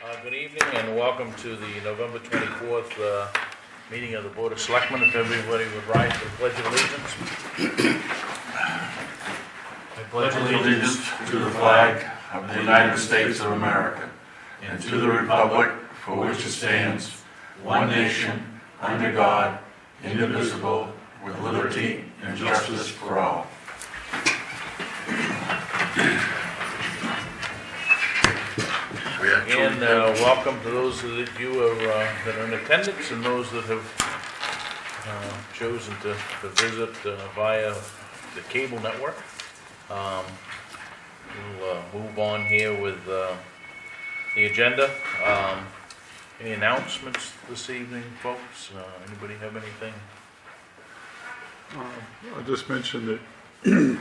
Good evening and welcome to the November 24th meeting of the Board of Selectmen. If everybody would rise to the Pledge of Allegiance. I pledge allegiance to the flag of the United States of America and to the republic for which it stands, one nation, under God, indivisible, with liberty and justice for all. And welcome to those that that are in attendance and those that have chosen to visit via the cable network. We'll move on here with the agenda. Any announcements this evening, folks? Anybody have anything? I'll just mention that a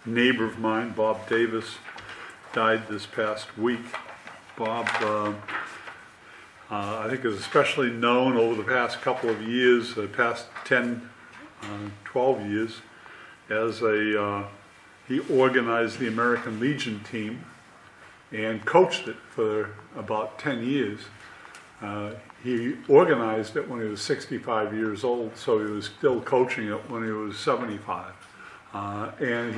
neighbor of mine, Bob Davis, died this past week. Bob, I think is especially known over the past couple of years, the past 10, 12 years, as he organized the American Legion team and coached it for about 10 years. He organized it when he was 65 years old, so he was still coaching it when he was 75. And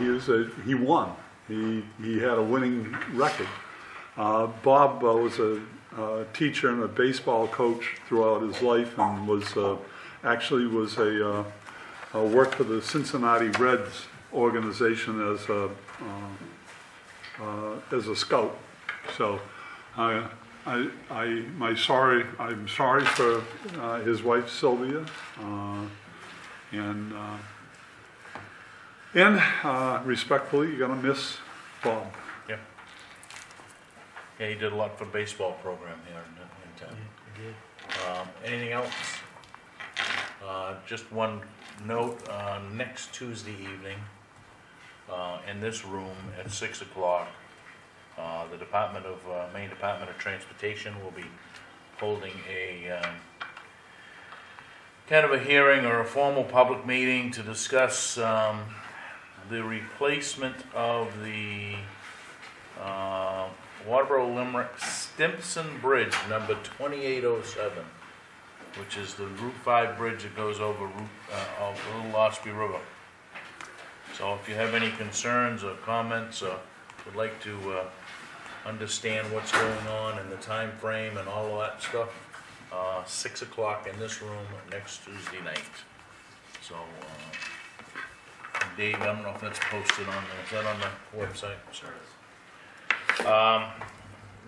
he won. He had a winning record. Bob was a teacher and a baseball coach throughout his life, and worked for the Cincinnati Reds organization as a scout. So I'm sorry for his wife Sylvia, and respectfully, you're gonna miss Bob. Yeah, he did a lot for the baseball program here in town. Yeah, he did. Anything else? Just one note, next Tuesday evening, in this room at 6 o'clock, the Maine Department of Transportation will be holding a kind of a hearing or a formal public meeting to discuss the replacement of the Waterboro Limerick Stimpson Bridge, number 2807, which is the Route 5 bridge that goes over Little Ospey River. So if you have any concerns or comments or would like to understand what's going on and the time frame and all of that stuff, 6 o'clock in this room next Tuesday night. So, Dave, I don't know if that's posted on there. Is that on the website? Sure.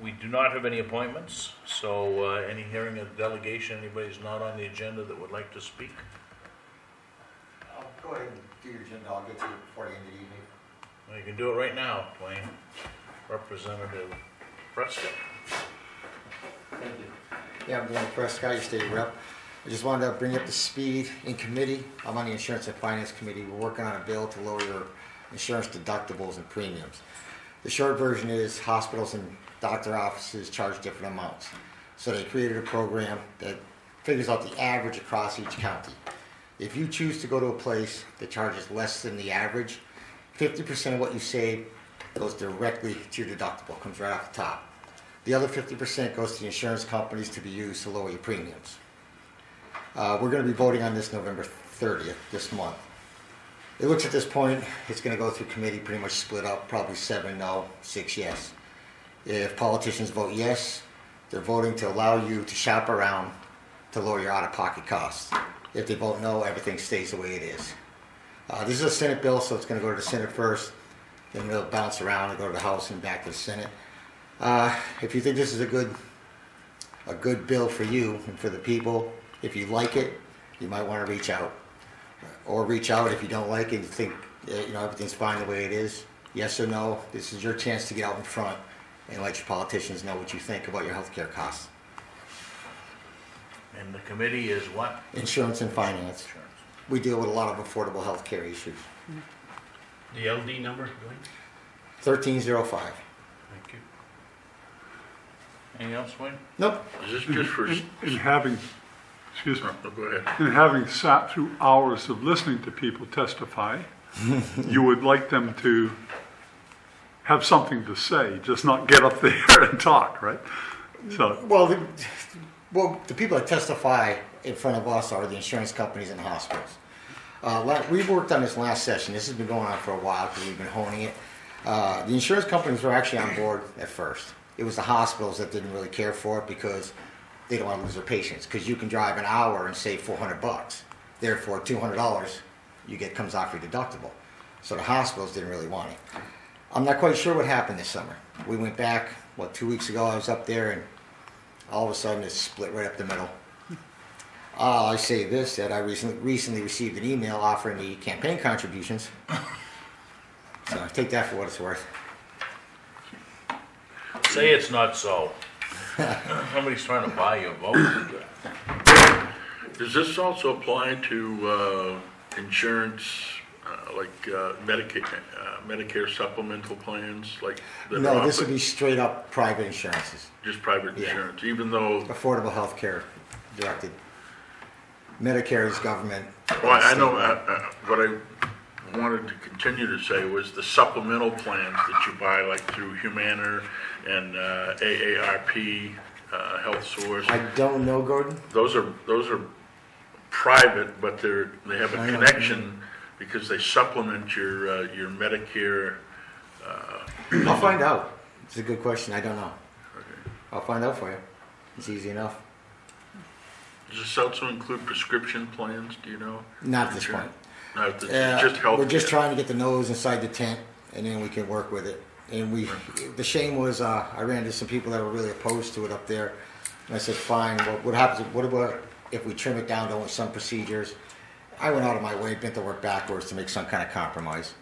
We do not have any appointments, so any hearing of delegation, anybody's not on the agenda that would like to speak? I'll go ahead and do your agenda. I'll get to it before the end of the evening. Well, you can do it right now, Dwayne. Representative Prescott. Thank you. Yeah, I'm Dwayne Prescott, your state rep. I just wanted to bring you up to speed in committee. I'm on the Insurance and Finance Committee. We're working on a bill to lower your insurance deductibles and premiums. The short version is hospitals and doctor offices charge different amounts. So they created a program that figures out the average across each county. If you choose to go to a place that charges less than the average, 50% of what you save goes directly to your deductible, comes right off the top. The other 50% goes to the insurance companies to be used to lower your premiums. We're going to be voting on this November 30th, this month. It looks at this point, it's going to go through committee pretty much split up, probably 7 no, 6 yes. If politicians vote yes, they're voting to allow you to shop around to lower your out-of-pocket costs. If they vote no, everything stays the way it is. This is a Senate bill, so it's going to go to the Senate first, then it'll bounce around and go to the House and back to the Senate. If you think this is a good bill for you and for the people, if you like it, you might want to reach out. Or reach out if you don't like it and think everything's fine the way it is. Yes or no, this is your chance to get out in front and let your politicians know what you think about your health care costs. And the committee is what? Insurance and Finance. Insurance. We deal with a lot of affordable health care issues. The LD number, Dwayne? 1305. Thank you. Anything else, Wayne? Nope. Is this just for... Excuse me. Go ahead. And having sat through hours of listening to people testify, you would like them to have something to say, just not get up there and talk, right? So, Well, the people that testify in front of us are the insurance companies and the hospitals. We worked on this last session. This has been going on for a while because we've been honing it. The insurance companies were actually on board at first. It was the hospitals that didn't really care for it because they don't want to lose their patients. Because you can drive an hour and save $400. Therefore, $200 comes off your deductible. So the hospitals didn't really want it. I'm not quite sure what happened this summer. We went back, 2 weeks ago. I was up there, and all of a sudden it's split right up the middle. I say this, that I recently received an email offering me campaign contributions. So take that for what it's worth. Say it's not so. Somebody's trying to buy your vote. Does this also apply to insurance, like Medicare supplemental plans, like that No, are this would offered? be straight up private insurances. Just private Yeah. insurance, even though, Affordable health care directed. Medicare is government. well, I know, what I wanted to continue to say was the supplemental plans that you buy, like through Humana and AARP, Health Source. I don't know, Gordon. Those are private, but they have a I know. connection because they supplement your Medicare. I'll find out. It's a good question. I don't know. Okay. I'll find out for you. It's easy enough. Does this also include prescription plans? Do you know? Not at this point. No, it's just health. We're just trying to get the nose inside the tent, and then we can work with it. And the shame was, I ran into some people that were really opposed to it up there, and I said, fine. Well, what happens? What about if we trim it down to only some procedures? I went out of my way, bent to work backwards to make some kind of compromise,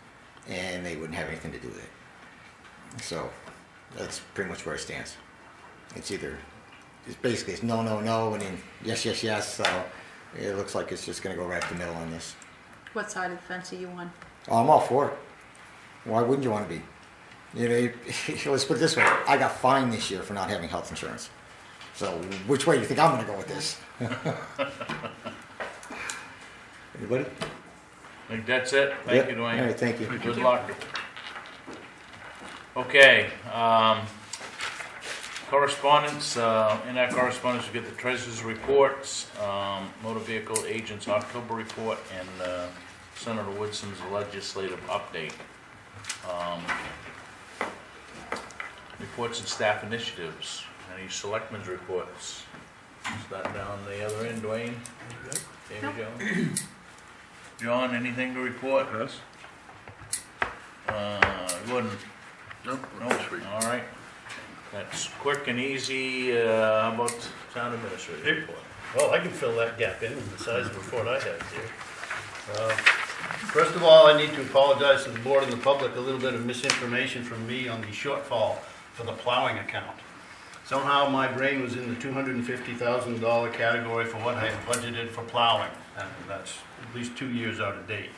and they wouldn't have anything to do with it. So that's pretty much where it stands. It's basically it's no, no, no, and then yes, yes, yes. So it looks like it's just going to go right up the middle on this. What side of the fence are you on? Oh, I'm all for it. Why wouldn't you want to be? You know, let's put it this way. I got fined this year for not having health insurance. So which way do you think I'm going to go with this? Anybody? I think that's it. Thank you, Dwayne. All right, thank you. Good luck. Okay, correspondence, in our correspondence, we get the treasurer's reports, motor vehicle agent's October report, and Senator Woodsome's legislative update. Reports and staff initiatives, any selectmen's reports? Start down the other end, Dwayne. Amy Jo? John, anything to report? yes. Gordon? Nope, Nope. sweet. All right. That's quick and easy. How about town administrator report? Well, I can fill that gap in with the size of the report I have here. First of all, I need to apologize to the board and the public, a little bit of misinformation from me on the shortfall for the plowing account. Somehow my brain was in the $250,000 category for what I had budgeted for plowing, and that's at least 2 years out of date.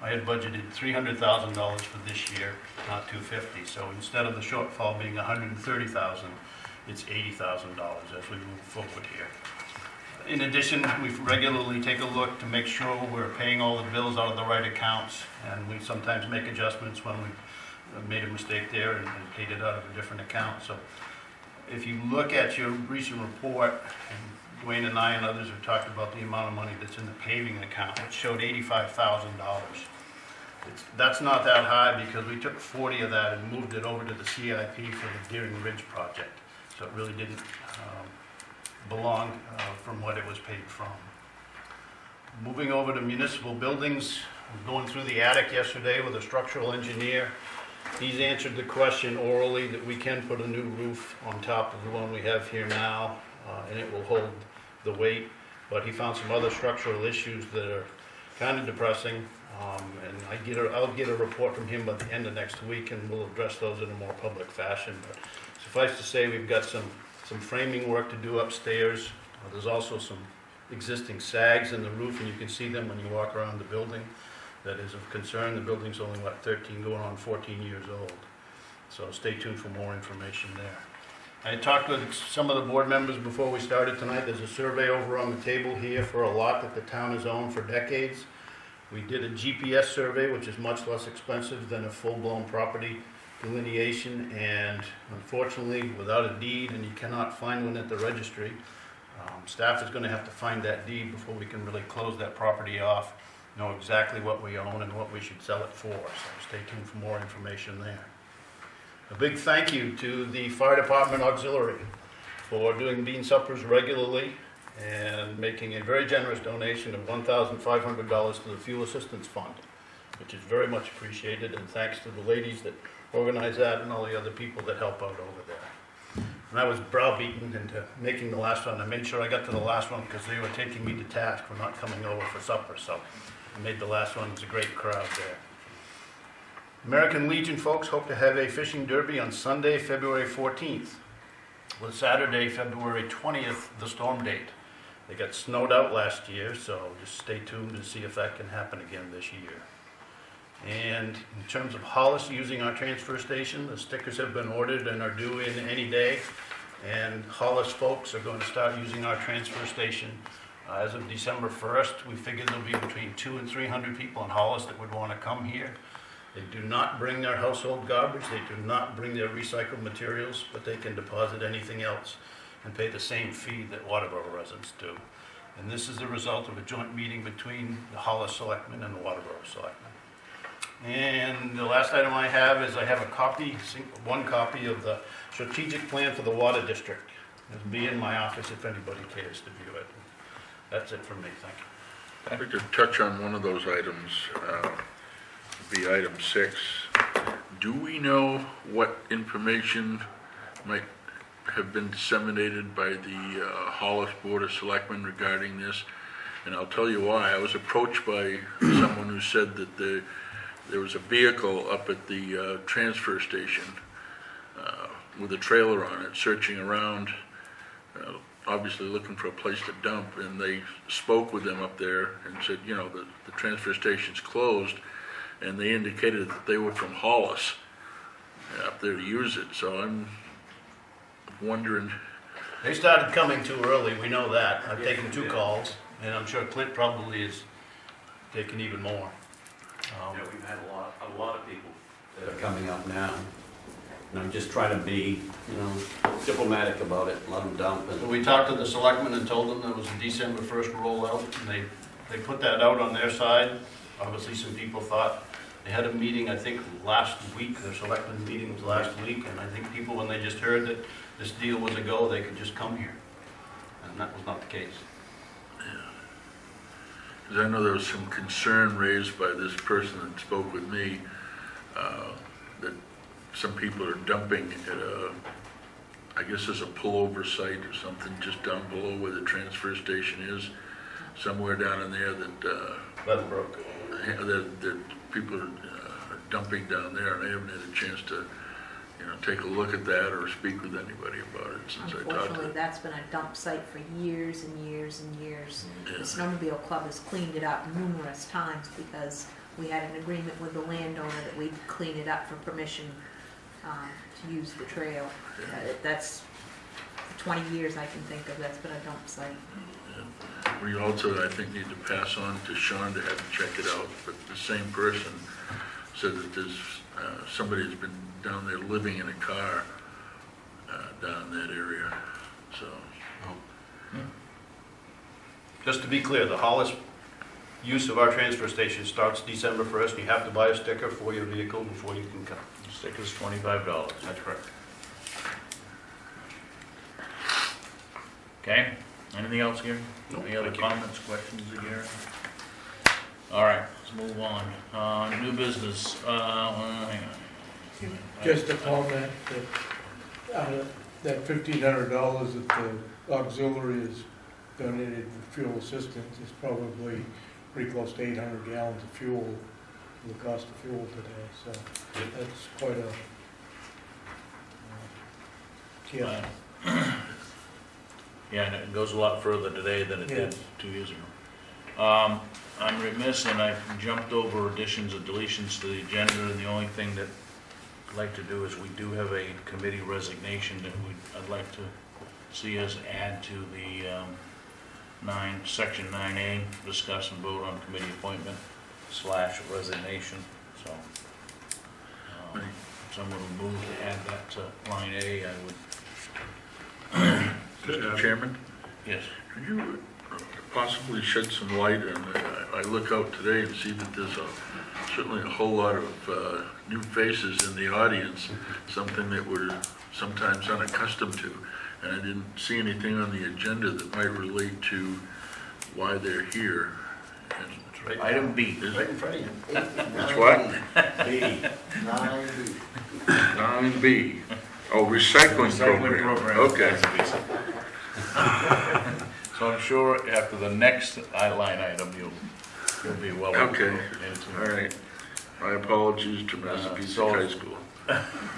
I had budgeted $300,000 for this year, not $250,000. So instead of the shortfall being $130,000, it's $80,000 as we move forward here. In addition, we regularly take a look to make sure we're paying all the bills out of the right accounts, and we sometimes make adjustments when we made a mistake there and paid it out of a different account. So if you look at your recent report, and Dwayne and I and others have talked about the amount of money that's in the paving account, it showed $85,000. That's not that high because we took 40 of that and moved it over to the CIP for the Deering Ridge project. So it really didn't belong from what it was paid from. Moving over to municipal buildings, I was going through the attic yesterday with a structural engineer. He's answered the question orally that we can put a new roof on top of the one we have here now, and it will hold the weight. But he found some other structural issues that are kind of depressing, and I'll get a report from him by the end of next week, and we'll address those in a more public fashion. But suffice to say, we've got some framing work to do upstairs. There's also some existing sags in the roof, and you can see them when you walk around the building. That is of concern. The building's only, 13 going on 14 years old. So stay tuned for more information there. I talked with some of the board members before we started tonight. There's a survey over on the table here for a lot that the town has owned for decades. We did a GPS survey, which is much less expensive than a full-blown property delineation, and unfortunately, without a deed, and you cannot find one at the registry, staff is gonna have to find that deed before we can really close that property off, know exactly what we own and what we should sell it for, so stay tuned for more information there. A big thank you to the Fire Department Auxiliary for doing bean suppers regularly and making a very generous donation of $1,500 to the Fuel Assistance Fund, which is very much appreciated, and thanks to the ladies that organize that and all the other people that help out over there. And I was browbeaten into making the last one. I made sure I got to the last one because they were taking me to task for not coming over for supper, so I made the last one. It was a great crowd there. American Legion folks hope to have a fishing derby on Sunday, February 14th, with Saturday, February 20th, the storm date. They got snowed out last year, so just stay tuned to see if that can happen again this year. And in terms of Hollis using our transfer station, the stickers have been ordered and are due in any day. And Hollis folks are going to start using our transfer station as of December 1st. We figure there'll be between 200 and 300 people in Hollis that would want to come here. They do not bring their household garbage, they do not bring their recycled materials, but they can deposit anything else and pay the same fee that Waterboro residents do. And this is the result of a joint meeting between the Hollis Selectmen and the Waterboro Selectmen. And the last item I have is I have a copy, one copy of the strategic plan for the water district. It'll be in my office if anybody cares to view it. That's it from me, thank you. I'd like to touch on one of those items, be item 6. Do we know what information might have been disseminated by the Hollis Board of Selectmen regarding this? And I'll tell you why. I was approached by someone who said that there was a vehicle up at the transfer station with a trailer on it, searching around, obviously looking for a place to dump, and they spoke with them up there and said, you know, the transfer station's closed, and they indicated that they were from Hollis up there to use it. So I'm wondering. They started coming too early, we know that. I've taken 2 calls, and I'm sure Clint probably is taking even more. Yeah, we've had a lot of people that are coming up now. And I'm just trying to be, you know, diplomatic about it, let them dump. So we talked to the selectmen and told them there was a December 1st rollout, and they put that out on their side. Obviously, some people thought, they had a meeting, I think, last week, their selectmen meeting was last week, and I think people, when they just heard that this deal was a go, they could just come here. And that was not the case. Because I know there was some concern raised by this person that spoke with me, that some people are dumping at I guess there's a pullover site or something just down below where the transfer station is, somewhere down in there that broke. that people are dumping down there, and I haven't had a chance to, you know, take a look at that or speak with anybody about it since I talked to Unfortunately, them. that's been a dump site for years and years and years. Yeah. The Snowmobile Club has cleaned it up numerous times because we had an agreement with the landowner that we'd clean it up for permission to use the trail. That's, for 20 years I can think of, that's been a dump site. Yeah. We also, I think, need to pass on to Sean to have him check it out, but the same person said that there's somebody has been down there living in a car down in that area, so. Just to be clear, the Hollis use of our transfer station starts December 1st. You have to buy a sticker for your vehicle before you can come. The sticker's $25. That's correct. Okay, anything else, Gary? No, Any other thank you. comments, questions, Gary? All right, let's move on. New business, hang on. Just a comment that that $1,500 that the auxiliary has donated for fuel assistance is probably pretty close to 800 gallons of fuel, the cost of fuel today, so that's quite a tip. Yeah, and it goes a lot further today than it did Yes. 2 years ago. I'm remiss, and I jumped over additions or deletions to the agenda, and the only thing that I'd like to do is we do have a committee resignation that I'd like to see us add to the Section 9A, discuss and vote on committee appointment / resignation, so. someone will move to add that to line A, I would, Mr. Chairman, yes. could you possibly shed some light on, I look out today and see that there's certainly a whole lot of new faces in the audience, something that we're sometimes unaccustomed to. And I didn't see anything on the agenda that might relate to why they're here. And Item B. Right in front of you. It's what? B. 9B. 9B. Oh, recycling program. Okay. So I'm sure after the next line item, you'll be well Okay. into All right. My apologies to Massabesic so- High School.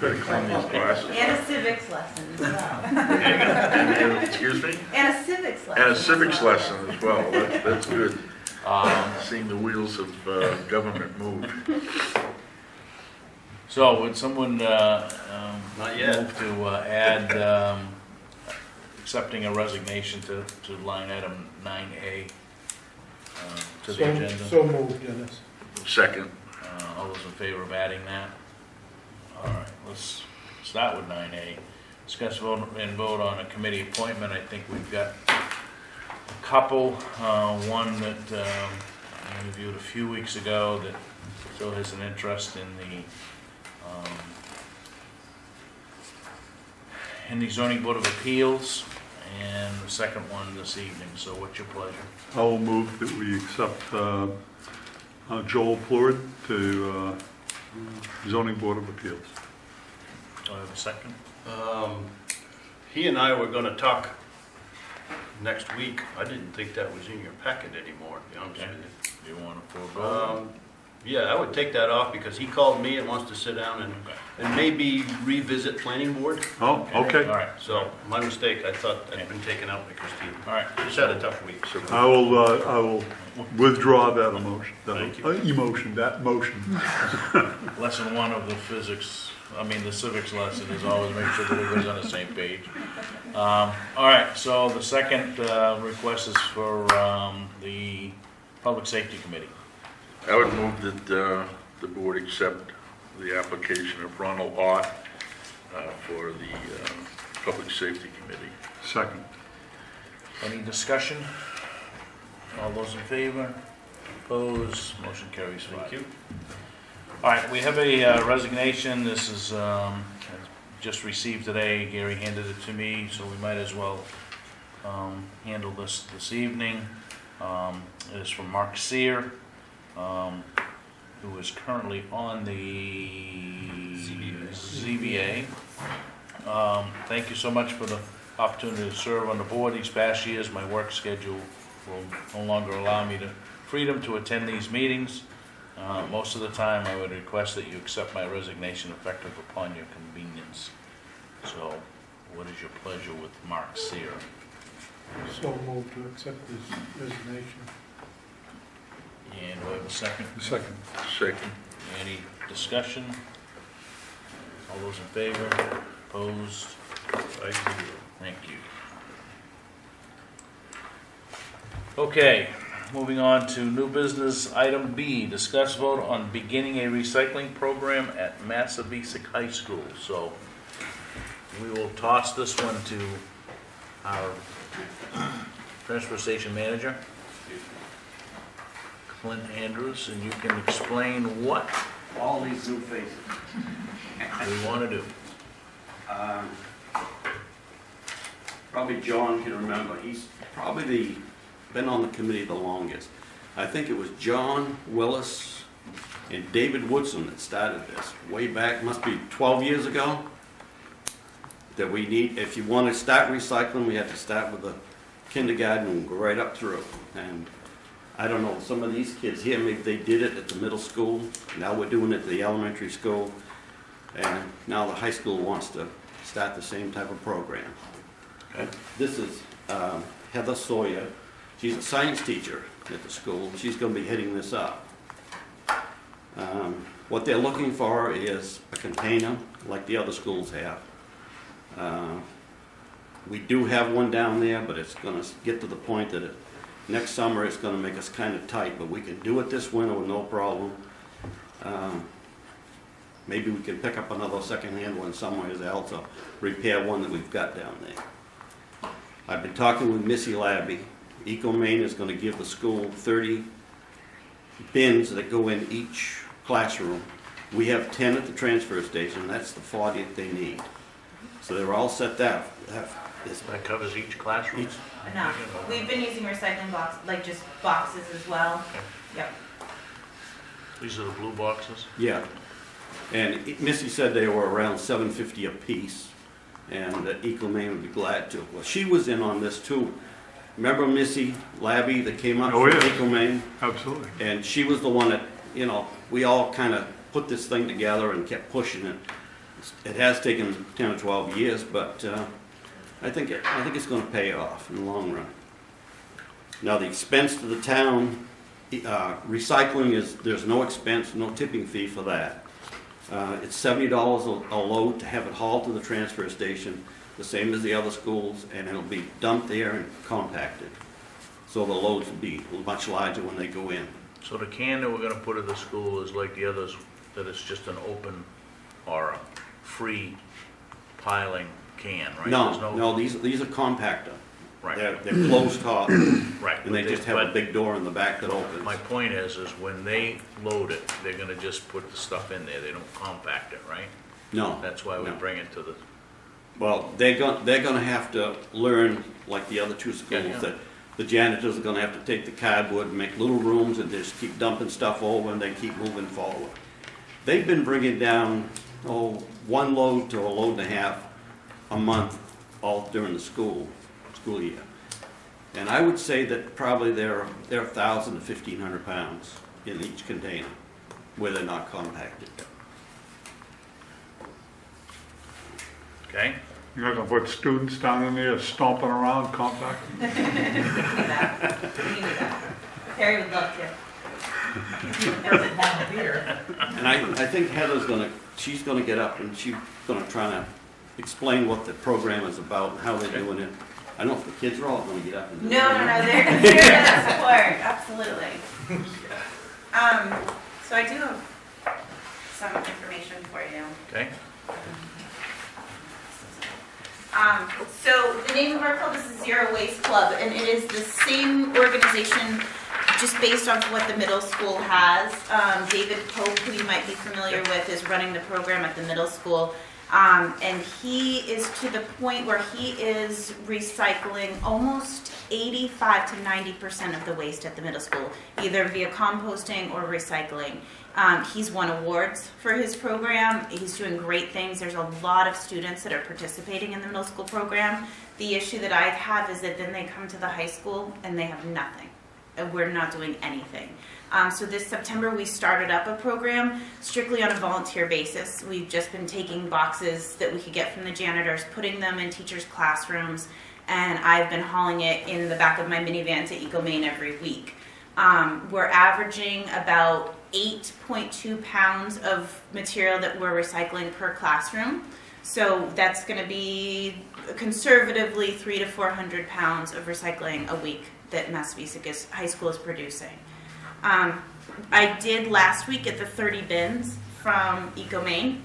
Better clean these glasses. And a civics lesson as well. Excuse me? And a civics lesson. And a civics lesson as well. That's good. Um, Seeing the wheels of government move. So would someone Not yet. move to add accepting a resignation to line item 9A to the agenda? So moved, Dennis. Second. All those in favor of adding that? All right, let's start with 9A. Discuss, vote, and vote on a committee appointment. I think we've got a couple. One that I interviewed a few weeks ago that still has an interest in the zoning board of appeals, and the second one this evening. So what's your pleasure? I will move that we accept Joel Plord to Zoning Board of Appeals. Do I have a second? He and I were gonna talk next week. I didn't think that was in your packet anymore, to be honest Okay. with Do you want to you. forego? Yeah, I would take that off because he called me and wants to sit down and maybe revisit planning board. Oh, All okay. right. So, my mistake, I thought that'd been taken out by Christine. All right. Just had a tough week. I will withdraw that emotion. Thank you. That motion. Lesson one of the the civics lesson is always make sure that everybody's on the same page. All right, so the second request is for the Public Safety Committee. I would move that the board accept the application of Ronald Ott for the Public Safety Committee. Second. Any discussion? All those in favor? Opposed? Motion carries 5. Thank you. All right, we have a resignation. This is just received today. Gary handed it to me, so we might as well handle this evening. It is from M.R.S.A, who is currently on the ZBA. Thank you so much for the opportunity to serve on the board these past years. My work schedule will no longer allow me the freedom to attend these meetings. Most of the time, I would request that you accept my resignation effective upon your convenience. So, what is your pleasure with M.R.S.A? So moved to accept his resignation. And do I have a second? Second. Second. Any discussion? All those in favor? Opposed? 5-0. Thank you. Okay, moving on to new business, item B, discuss vote on beginning a recycling program at Massabesic High School. So we will toss this one to our transfer station manager, Clint Andrews, and you can explain what All these new faces. we want to do. Probably John can remember. He's probably been on the committee the longest. I think it was John Willis and David Woodsome that started this way back, must be 12 years ago. That we need, if you want to start recycling, we have to start with the kindergarten and go right up through. And I don't know, some of these kids here, maybe they did it at the middle school. Now we're doing it at the elementary school. And now the high school wants to start the same type of program. Okay. This is Heather Sawyer. She's a science teacher at the school. She's going to be heading this up. What they're looking for is a container like the other schools have. We do have one down there, but it's going to get to the point that next summer it's going to make us kind of tight, but we can do it this winter with no problem. maybe we can pick up another second-hand one somewhere else or repair one that we've got down there. I've been talking with Missy Labby. EcoMaine is going to give the school 30 bins that go in each classroom. We have 10 at the transfer station, that's the 40th they need. So they're all set that. That covers each classroom? No, we've been using recycling box, like just boxes as well. Yep. These are the blue boxes? Yeah. And Missy said they were around $7.50 a piece, and EcoMaine would be glad to. Well, she was in on this too. Remember Missy Labby that came up Oh, from yeah. EcoMaine? Absolutely. And she was the one that, you know, we all kind of put this thing together and kept pushing it. It has taken 10 or 12 years, but I think it's going to pay off in the long run. Now the expense to the town, recycling there's no expense, no tipping fee for that. It's $70 a load to have it hauled to the transfer station, the same as the other schools, and it'll be dumped there and compacted. So the loads will be much larger when they go in. So the can that we're gonna put at the school is like the others, that it's just an open or a free piling can, right? There's No, these are compactor. Right, They're closed top, right. and they but just have a but big door in the back that opens. My point is when they load it, they're gonna just put the stuff in there, they don't compact it, right? No. That's why we No. bring it to the, Well, they're gonna have to learn, like the other two schools, Yeah. that the janitors are gonna have to take the cardboard, make little rooms, and just keep dumping stuff over, and they keep moving forward. They've been bringing down, one load to a load and a half a month, all during the school year. And I would say that probably they're 1,000 to 1,500 pounds in each container, where they're not compacted. okay? You're not gonna put students down in there stomping around compacting? We can do that. We can do that. Harry would love to. And I think Heather's she's gonna get up and she's gonna try to explain what the program is about and how they're doing it. I don't know if the kids are all gonna get up and do it. No, they're here to support, absolutely. So I do have some information for you. Okay? So the name of our club is the Zero Waste Club, and it is the same organization just based off what the middle school has. David Pope, who you might be familiar with, is running the program at the middle school. And he is to the point where he is recycling almost 85 to 90% of the waste at the middle school, either via composting or recycling. He's won awards for his program. He's doing great things. There's a lot of students that are participating in the middle school program. The issue that I have is that then they come to the high school and they have nothing. We're not doing anything. So this September we started up a program strictly on a volunteer basis. We've just been taking boxes that we could get from the janitors, putting them in teachers' classrooms, and I've been hauling it in the back of my minivan to EcoMaine every week. We're averaging about 8.2 pounds of material that we're recycling per classroom. So that's going to be conservatively 300 to 400 pounds of recycling a week that Massabesic High School is producing. I did last week at the 30 bins from EcoMaine.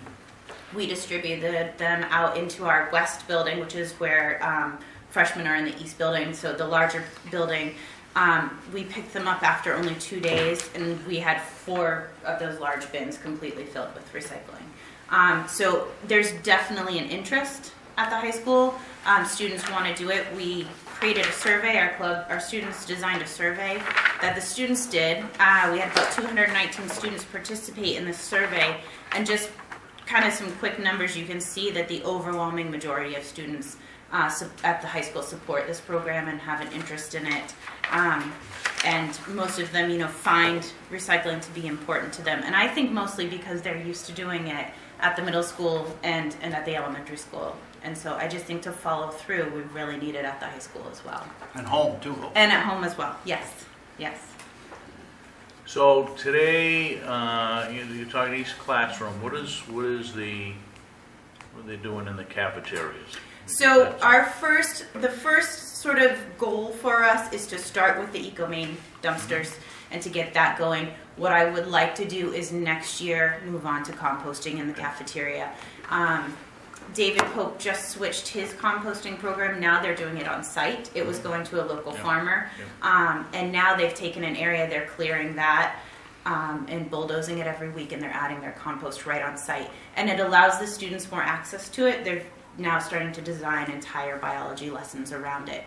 We distributed them out into our west building, which is where freshmen are in the east building, so the larger building. We picked them up after only 2 days, and we had 4 of those large bins completely filled with recycling. So there's definitely an interest at the high school. Students want to do it. We created a survey. Our students designed a survey that the students did. We had about 219 students participate in this survey, and just kind of some quick numbers, you can see that the overwhelming majority of students at the high school support this program and have an interest in it. And most of them, find recycling to be important to them. And I think mostly because they're used to doing it at the middle school and at the elementary school. And so I just think to follow through, we really need it at the high school as well. And home too. And at home as well, yes. So today, you're talking each classroom. What are they doing in the cafeterias? So That's- the first sort of goal for us is to start with the EcoMaine dumpsters and to get that going. What I would like to do is next year move on to composting in the cafeteria. David Pope just switched his composting program. Now they're doing it on site. It was going to a local farmer. And now they've taken an area, they're clearing that and bulldozing it every week, and they're adding their compost right on site. And it allows the students more access to it. They're now starting to design entire biology lessons around it.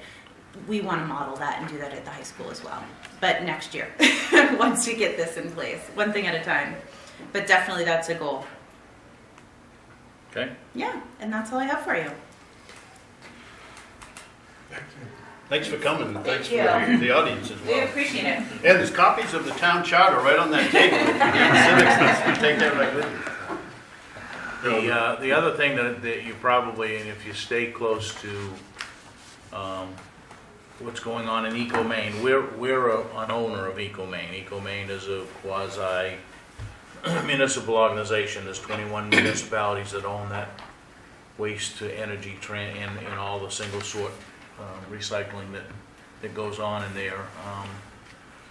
We want to model that and do that at the high school as well. But next year, once we get this in place, one thing at a time. But definitely that's a goal. Okay, Yeah, and that's all I have for you. Thanks for coming, and thanks Thank for the audience as We well. appreciate it. And there's copies of the town charter right on that table. If you need civics, you take that right with you. the other thing that you probably, and if you stay close to what's going on in EcoMaine, we're an owner of EcoMaine. EcoMaine is a quasi municipal organization. There's 21 municipalities that own that waste to energy and all the single sort recycling that goes on in there.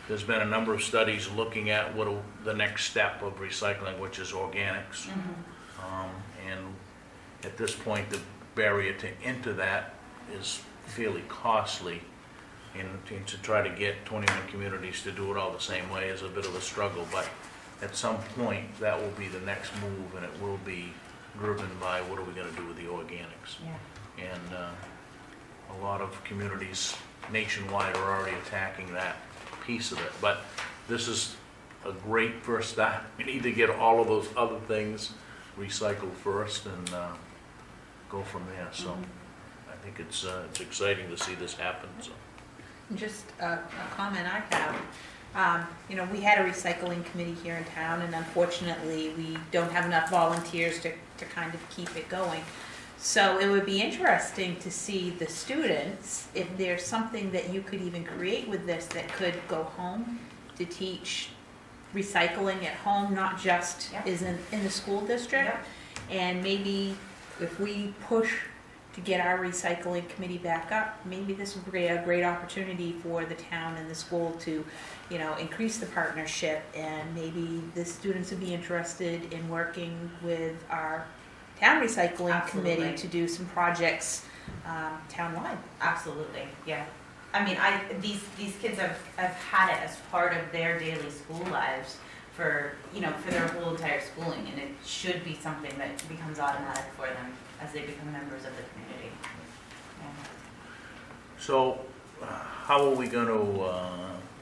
There's been a number of studies looking at the next step of recycling, which is organics. And at this point, the barrier to enter that is fairly costly. And to try to get 21 communities to do it all the same way is a bit of a struggle. But at some point, that will be the next move, and it will be driven by what are we going to do with the organics. Yeah. And a lot of communities nationwide are already attacking that piece of it. But this is a great first step. We need to get all of those other things recycled first and go from there. So I think it's exciting to see this happen. So. Just a comment I have. You know, we had a recycling committee here in town, and unfortunately, we don't have enough volunteers to kind of keep it going. So it would be interesting to see the students, if there's something that you could even create with this that could go home to teach recycling at home, not just is in the school district. And maybe if we push to get our recycling committee back up, maybe this would be a great opportunity for the town and the school to, you know, increase the partnership, and maybe the students would be interested in working with our town recycling committee to do some projects townwide. Absolutely, yeah. I mean, these kids have had it as part of their daily school lives for their whole entire schooling, and it should be something that becomes automatic for them as they become members of the community. Yeah. So how are we going to,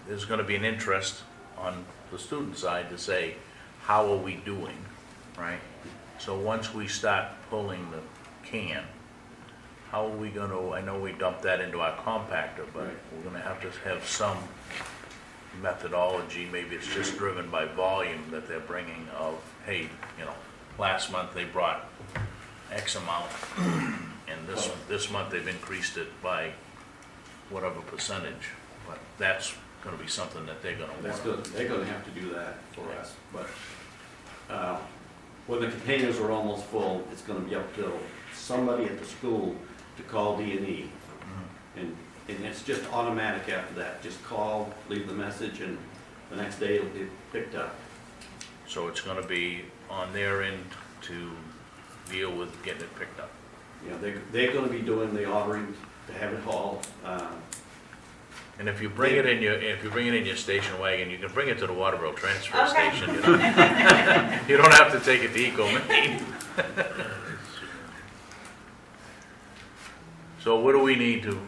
there's going to be an interest on the student side to say, how are we doing, right? So once we start pulling the can, how are we going to, I know we dumped that into our compactor, but we're going to have some methodology. Maybe it's just driven by volume that they're bringing of, hey, you know, last month they brought X amount, and this month they've increased it by whatever percentage. But that's going to be something that they're going to want. They're going to have to do that for us. But when the containers are almost full, it's going to be up to somebody at the school to call D&E. And it's just automatic after that. Just call, leave the message, and the next day it'll be picked up. So it's going to be on their end to deal with getting it picked up. You know, they're going to be doing the ordering to have it hauled. And if you bring it in your station wagon, you can bring it to the Waterboro transfer Okay. station. You know? You don't have to take it to EcoMaine. So what do we need to?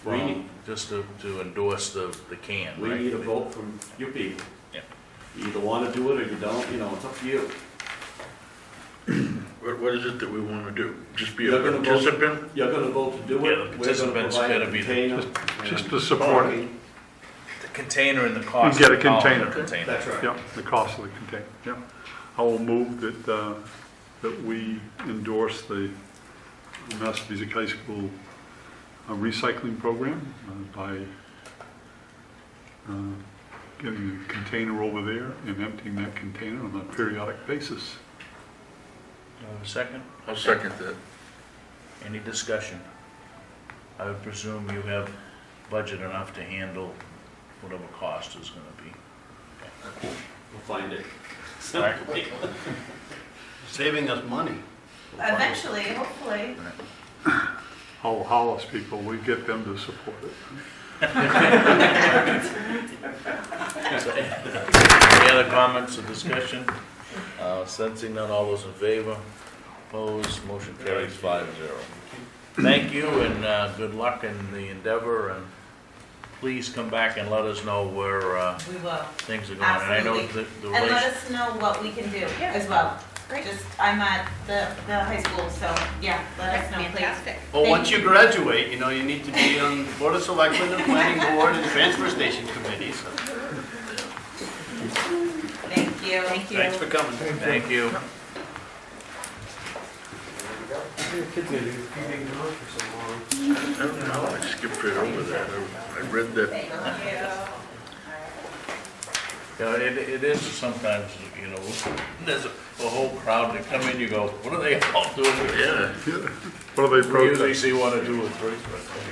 We need- just to endorse the can. We right? need a vote from you people. Yeah. You either want to do it or you don't. You know, it's up to you. What is it that we want to do? Just be a You're gonna vote- participant? You're going to vote to do Yeah, it. the We're going to participants provide a gotta be the- container. Just and to support it. parking. The container and the cost. You get a of hauling container. the container. That's right. Yeah, the cost of the container, yeah. I will move that we endorse the Massabesic High School recycling program by getting a container over there and emptying that container on a periodic basis. Second? I'll second that. Any discussion? I would presume you have budget enough to handle whatever cost is gonna be. We'll find it. All right. Saving us money. Eventually, hopefully. All Hollis people, we get them to support it. Any other comments or discussion? Sensing none, all those in favor? Opposed, motion carries 5-0. Thank you and good luck in the endeavor, and please come back and let us know where We will. things are going. And I know Absolutely. the And let relation, us know what we can do Yeah. as well. Great. Just, I'm at the high school, so yeah, let us know, please. Fantastic. Well, once you graduate, you know, you need to be on Board of Selectmen and Planning Board and Transfer Station Committee, so. Thank you. Thank you. Thanks for coming. thank you. I don't know, I skipped right over that. I read that. Thank you. Yeah, it is sometimes, you know, there's a whole crowd that come in, you go, what are they all doing? Yeah. What are they We usually protesting? see 1 or 2 or 3.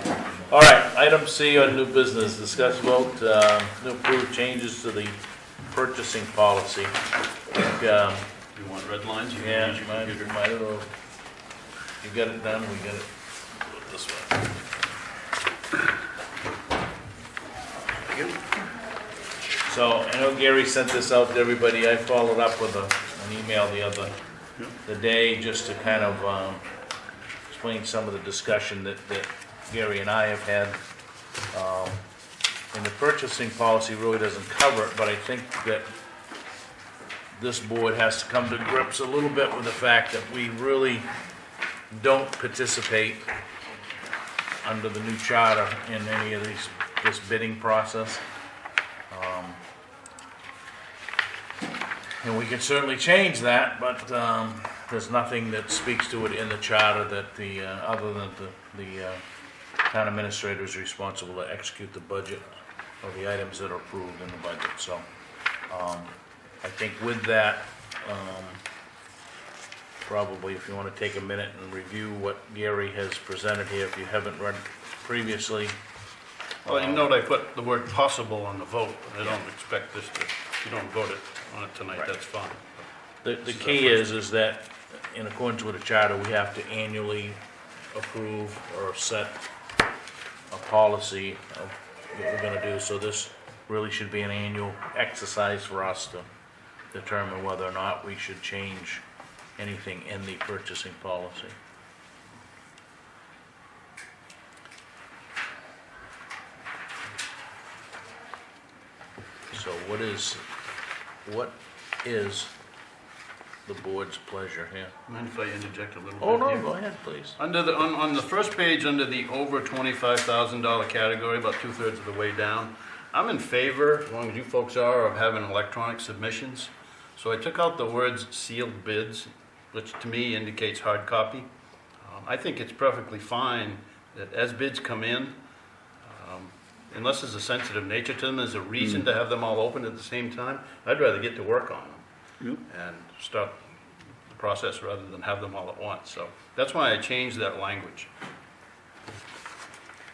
But... All right, item C on new business, discuss vote, to approve changes to the purchasing policy. I think, You want red lines? You can yeah, use your might computer. as well. You got it done, we got it this way. So, I know Gary sent this out to everybody, I followed up with an email the day, just to kind of explain some of the discussion that Gary and I have had. And the purchasing policy really doesn't cover it, but I think that this board has to come to grips a little bit with the fact that we really don't participate under the new charter in any of this bidding process. And we can certainly change that, but there's nothing that speaks to it in the charter that other than the town administrator is responsible to execute the budget of the items that are approved in the budget. So I think with that, probably if you want to take a minute and review what Gary has presented here, if you haven't read previously. Well, you note I put the word possible on the vote. I don't expect this to, if you don't vote on it tonight, Right. that's fine. The key is that in accordance with the charter, we have to annually approve or set a policy of what we're gonna do. So this really should be an annual exercise for us to determine whether or not we should change anything in the purchasing policy. So what is the board's pleasure here? Mind if I interject a little bit Oh, no, here? go ahead, please. Under the, on the first page, under the over $25,000 category, about 2/3 of the way down, I'm in favor, as long as you folks are, of having electronic submissions. So I took out the words sealed bids, which to me indicates hard copy. I think it's perfectly fine that as bids come in, unless there's a sensitive nature to them, there's a reason to have them all open at the same time, I'd rather get to work on them and start the process rather than have them all at once. So that's why I changed that language.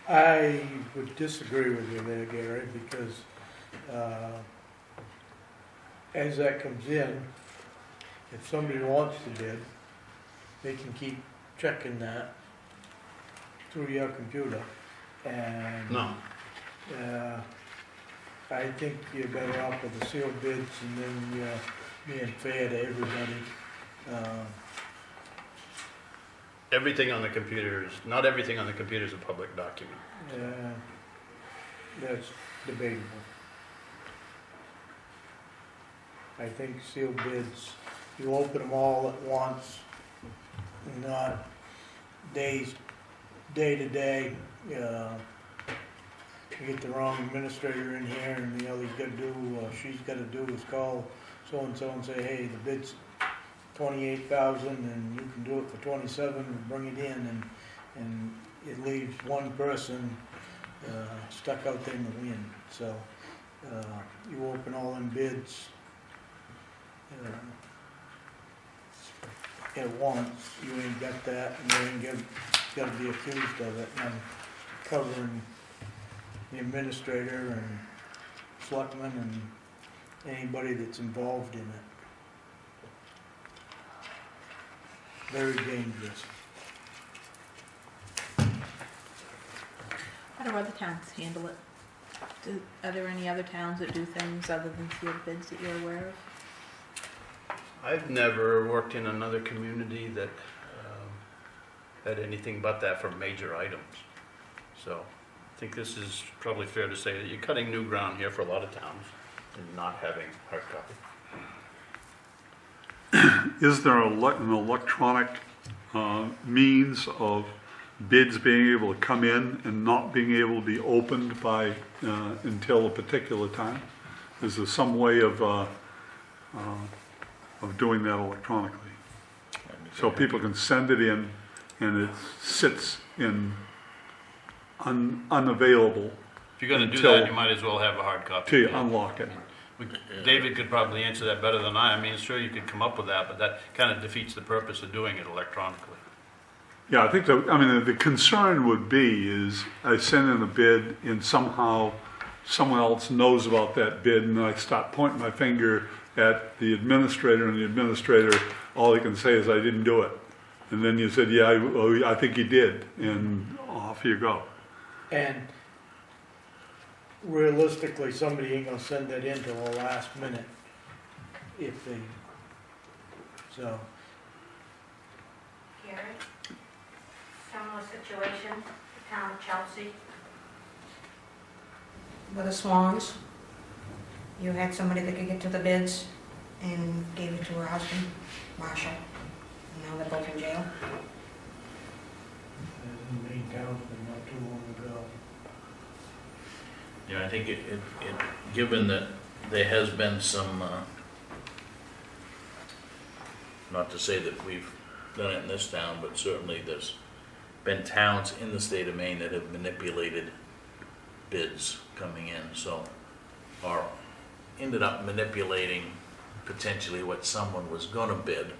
I would disagree with you there, Gary, because as that comes in, if somebody wants to bid, they can keep checking that through your computer. And No. I think you're better off with the sealed bids and then you're being fair to everybody. Everything on the computer is, not everything on the computer is a public document. That's debatable. I think sealed bids, you open them all at once, not day to day. You get the wrong administrator in here and all he's gotta do, she's gotta do is call so-and-so and say, hey, the bid's 28,000 and you can do it for 27 and bring it in, and it leaves one person stuck out there in the wind. So you open all them bids at once, you ain't got that, and you ain't gotta be accused of it, and I'm covering the administrator and selectmen and anybody that's involved in it. Very dangerous. How do other towns handle it? Are there any other towns that do things other than sealed bids that you're aware of? I've never worked in another community that had anything but that for major items. So I think this is probably fair to say that you're cutting new ground here for a lot of towns and not having hard copy. Is there an electronic means of bids being able to come in and not being able to be opened by until a particular time? Is there some way of doing that electronically? So people can send it in and it sits in unavailable If you're gonna do Until- that, you might as well have a hard copy. till you unlock it. David could probably answer that better than I. I mean, sure, you could come up with that, but that kind of defeats the purpose of doing it electronically. Yeah, I think the concern would be is I send in a bid and somehow someone else knows about that bid and I start pointing my finger at the administrator and the administrator, all they can say is I didn't do it. And then you said, yeah, I think you did, and off you go. And realistically, somebody ain't gonna send that in till the last minute, if they, so. Gary, similar situation, the town of Chelsea. With the Swans, you had somebody that could get to the bids and gave it to her husband, Marshall. Now they're both in jail. In the main town, not too long ago. Yeah, I think given that there has been some, not to say that we've done it in this town, but certainly there's been towns in the state of Maine that have manipulated bids coming in, so, or ended up manipulating potentially what someone was gonna bid,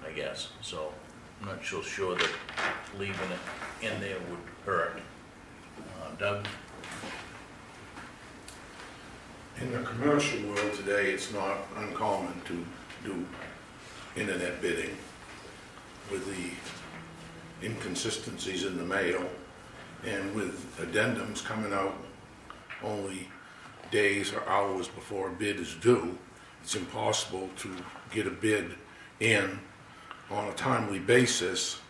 I guess. So I'm not so sure that leaving it in there would hurt. Doug? In the commercial world today, it's not uncommon to do internet bidding with the inconsistencies in the mail and with addendums coming out only days or hours before a bid is due. It's impossible to get a bid in on a timely basis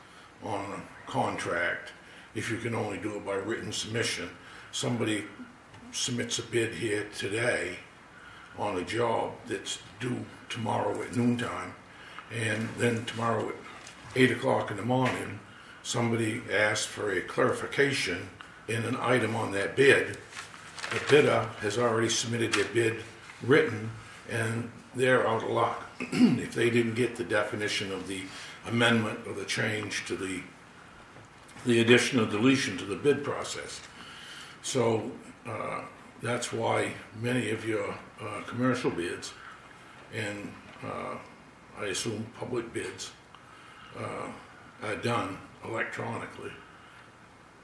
on a contract if you can only do it by written submission. Somebody submits a bid here today on a job that's due tomorrow at noontime, and then tomorrow at 8 o'clock in the morning, somebody asks for a clarification in an item on that bid. The bidder has already submitted their bid written, and they're out of luck if they didn't get the definition of the amendment or the change to the addition or deletion to the bid process. So that's why many of your commercial bids and I assume public bids are done electronically.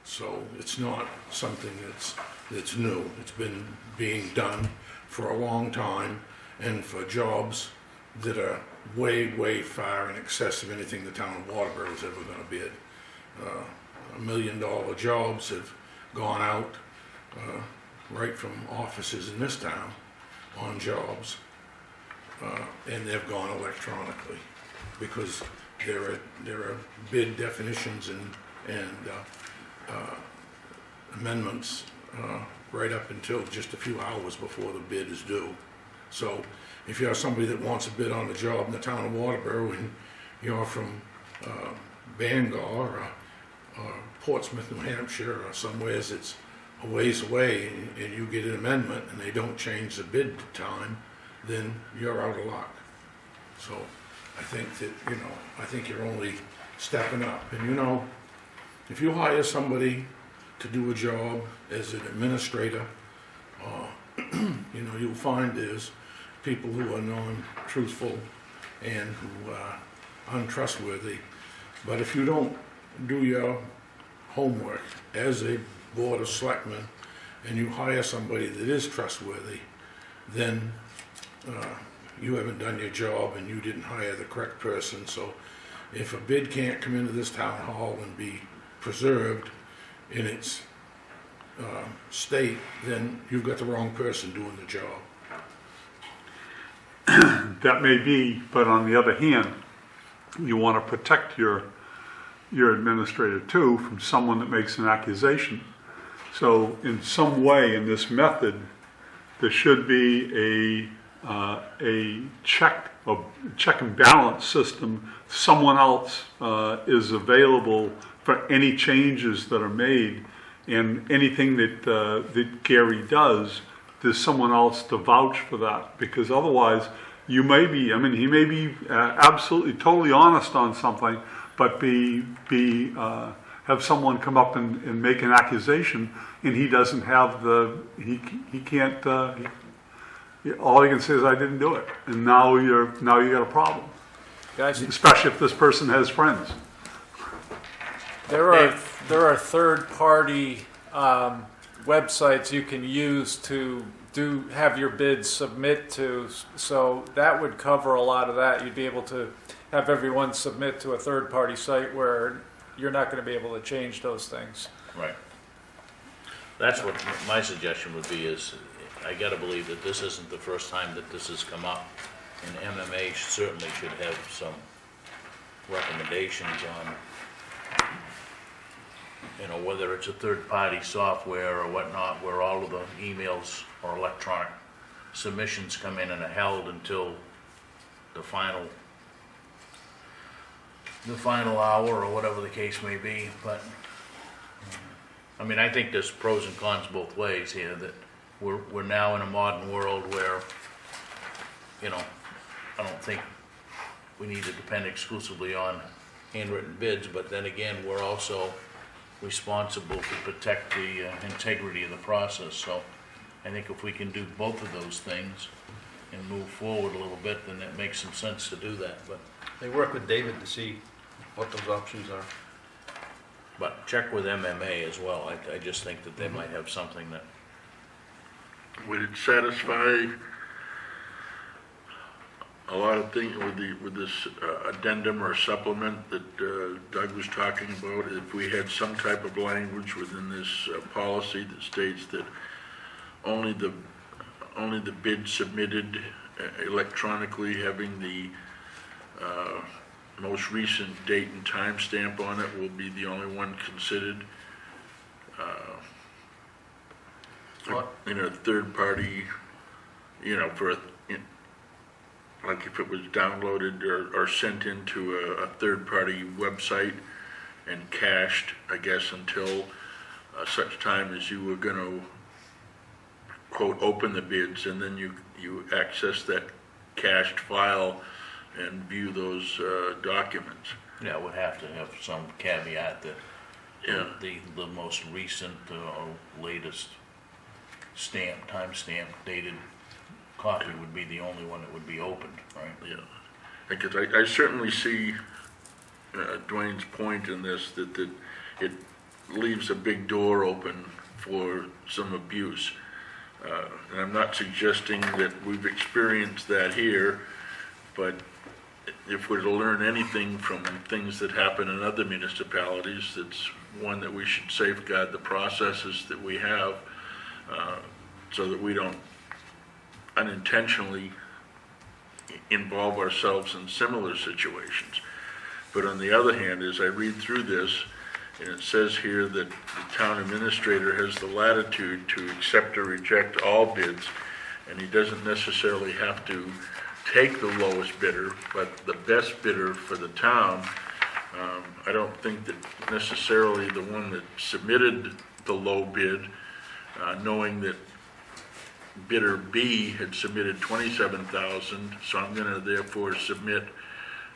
So it's not something that's new. It's been being done for a long time, and for jobs that are way, way far in excess of anything the town of Waterboro is ever going to bid. $1 million jobs have gone out right from offices in this town on jobs, and they've gone electronically because there are bid definitions and amendments right up until just a few hours before the bid is due. So if you have somebody that wants a bid on a job in the town of Waterboro and you're from Bangor or Portsmouth, New Hampshire, or somewhere that's a ways away, and you get an amendment and they don't change the bid time, then you're out of luck. So I think that, I think you're only stepping up. And if you hire somebody to do a job as an administrator, you'll find there's people who are non-truthful and who are untrustworthy. But if you don't do your homework as a board of selectmen, and you hire somebody that is trustworthy, then you haven't done your job and you didn't hire the correct person. So if a bid can't come into this town hall and be preserved in its state, then you've got the wrong person doing the job. That may be, but on the other hand, you want to protect your administrator too from someone that makes an accusation. So in some way in this method, there should be a check and balance system. Someone else is available for any changes that are made, and anything that Gary does, there's someone else to vouch for that, because otherwise he may be absolutely totally honest on something, but have someone come up and make an accusation, and he doesn't have he can't, all he can say is I didn't do it, and now you got a problem. Guys, Especially if this person has friends. there are third-party websites you can use to have your bids submit to, so that would cover a lot of that. You'd be able to have everyone submit to a third-party site where you're not going to be able to change those things. Right. That's what my suggestion would be, is I gotta believe that this isn't the first time that this has come up, and MMA certainly should have some recommendations on, you know, whether it's a third-party software or whatnot, where all of the emails or electronic submissions come in and are held until the final hour or whatever the case may be. But I mean, I think there's pros and cons both ways here, that we're now in a modern world where, you know, I don't think we need to depend exclusively on handwritten bids, but then again, we're also responsible to protect the integrity of the process. So I think if we can do both of those things and move forward a little bit, then it makes some sense to do that. But They work with David to see what those options are. check with MMA as well. I just think that they might have something that, Would it satisfy a lot of things with this addendum or supplement that Doug was talking about? If we had some type of language within this policy that states that only the bid submitted electronically, having the most recent date and time stamp on it, will be the only one considered. In a third party, you know, like if it was downloaded or sent into a third party website and cached, I guess, until such time as you were going to, quote, open the bids, and then you access that cached file and view those documents. yeah, would have to have some caveat that the most recent or latest timestamp dated copy would be the only one that would be opened, right? Yeah, because I certainly see Dwayne's point in this, that it leaves a big door open for some abuse. And I'm not suggesting that we've experienced that here, but if we're to learn anything from things that happen in other municipalities, it's one that we should safeguard the processes that we have, so that we don't unintentionally involve ourselves in similar situations. But on the other hand, as I read through this, and it says here that the town administrator has the latitude to accept or reject all bids, and he doesn't necessarily have to take the lowest bidder, but the best bidder for the town. I don't think that necessarily the one that submitted the low bid, knowing that bidder B had submitted $27,000, so I'm going to therefore submit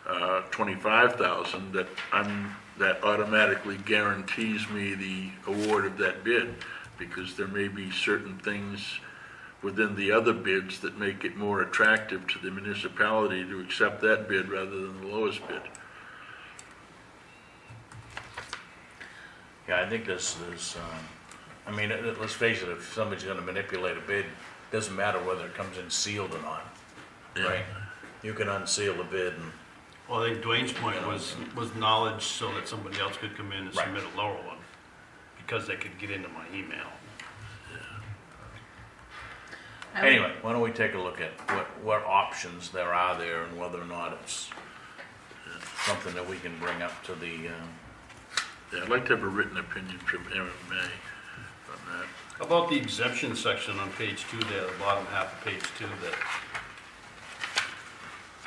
$25,000, that automatically guarantees me the award of that bid, because there may be certain things within the other bids that make it more attractive to the municipality to accept that bid rather than the lowest bid. Yeah, I think I mean, let's face it, if somebody's gonna manipulate a bid, doesn't matter whether it comes in sealed or not, right? You can unseal a bid and, Well, I think Dwayne's point was knowledge so that somebody else could come in and Right. submit a lower one, because they could get into my email. I would- anyway, why don't we take a look at what options there are there and whether or not it's something that we can bring up to the, Yeah, I'd like to have a written opinion from M.R.S.A. on that. How about the exemption section on page 2 there, the bottom half of page 2 that,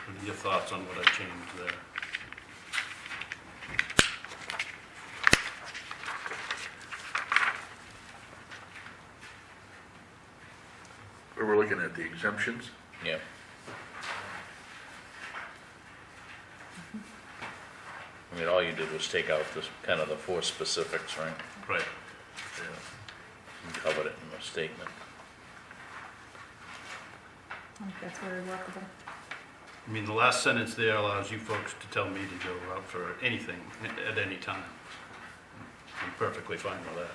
what are your thoughts on what I changed there? We're looking at the exemptions. yeah. I mean, all you did was take out this, kind of the 4 specifics, right? Right. And covered it in the statement. I think that's very workable. I mean, the last sentence there allows you folks to tell me to go out for anything at any time. I'm perfectly fine with that.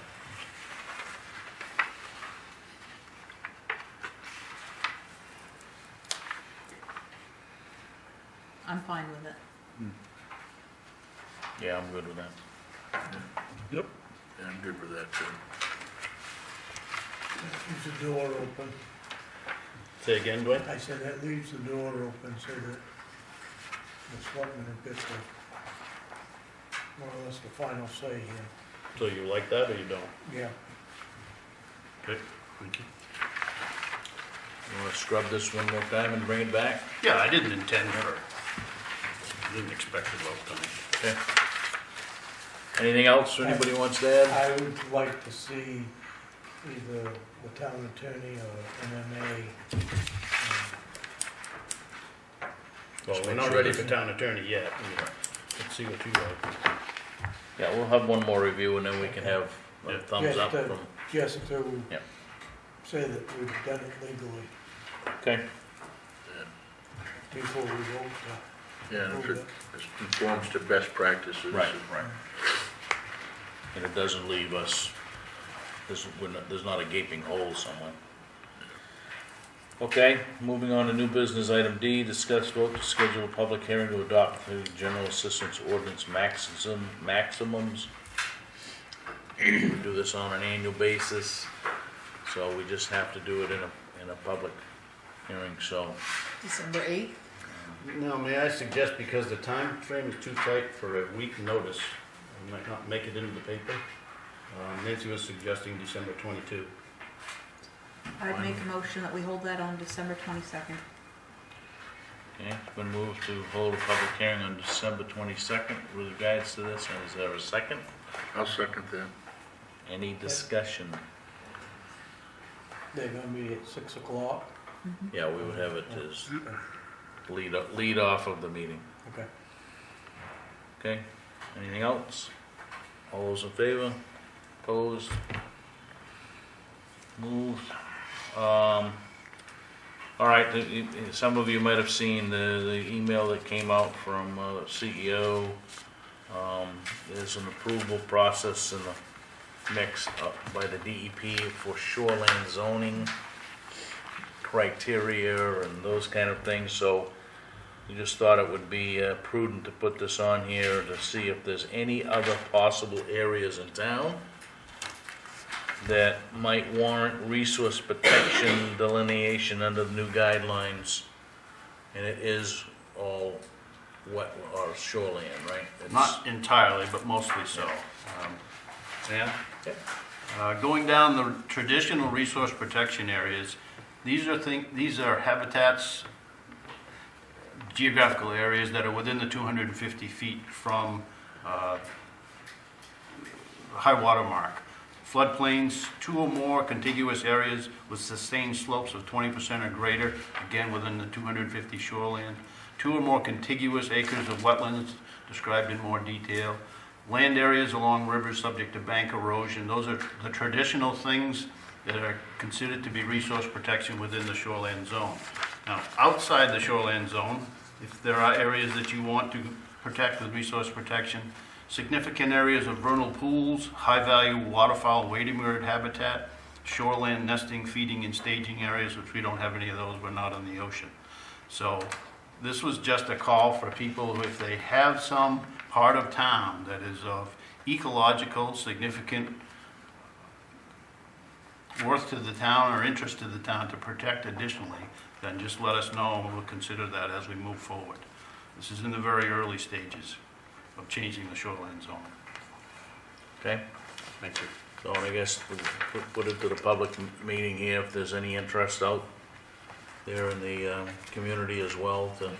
I'm fine with it. Yeah, I'm good with that. Yeah, I'm good with that too. Leaves the door open. Say again, Dwayne? I said that leaves the door open so that the selectmen have got the, more or less the final say here. So you like that or you don't? Yeah. Okay, thank you. You wanna scrub this one more time and bring it back? Yeah, I didn't intend for, I didn't expect to vote tonight. Okay. Anything else anybody wants to add? I would like to see either the town attorney or MMA. Well, we're not ready for town attorney yet. Let's see what you like. Yeah, we'll have one more review and then we can have a Yeah. thumbs up from, Just to Yeah. say that we've done it legally okay? before we vote. Yeah, and if it conforms to best practices. Right. And it doesn't leave us, there's not a gaping hole somewhere. Okay, moving on to new business, item D, discuss vote to schedule a public hearing to adopt the general assistance ordinance maximums. We do this on an annual basis, so we just have to do it in a public hearing, so. December 8th? Now, may I suggest, because the time frame is too tight for a week notice, I might not make it into the paper. Nancy was suggesting December 22. I'd make a motion that we hold that on December 22nd. Okay, it's been moved to hold a public hearing on December 22nd with regards to this, and is there a second? I'll second that. Any discussion? They're gonna be at 6 o'clock. Yeah, we would have it as lead off of the meeting. Okay. Okay, anything else? All those in favor? Opposed? Moved. All right, some of you might have seen the email that came out from CEO. There's an approval process in the mix by the DEP for shoreline zoning criteria and those kind of things, so we just thought it would be prudent to put this on here to see if there's any other possible areas in town that might warrant resource protection delineation under the new guidelines. And it is all wet or shoreline, right? It's- Not entirely, but mostly so. Dan? Going down the traditional resource protection areas, these are habitats, geographical areas that are within the 250 feet from high water mark. Floodplains, 2 or more contiguous areas with sustained slopes of 20% or greater, again within the 250 shoreline. 2 or more contiguous acres of wetlands described in more detail. Land areas along rivers subject to bank erosion. Those are the traditional things that are considered to be resource protection within the shoreline zone. Now, outside the shoreline zone, if there are areas that you want to protect with resource protection, significant areas of vernal pools, high-value waterfowl wading bird habitat, shoreland nesting, feeding, and staging areas, which we don't have any of those, we're not on the ocean. So this was just a call for people who, if they have some part of town that is of ecological, significant worth to the town or interest to the town to protect additionally, then just let us know and we'll consider that as we move forward. This is in the very early stages of changing the shoreline zone. Okay? Thank you. So I guess we'll put it to the public meeting here if there's any interest out there in the community as well, to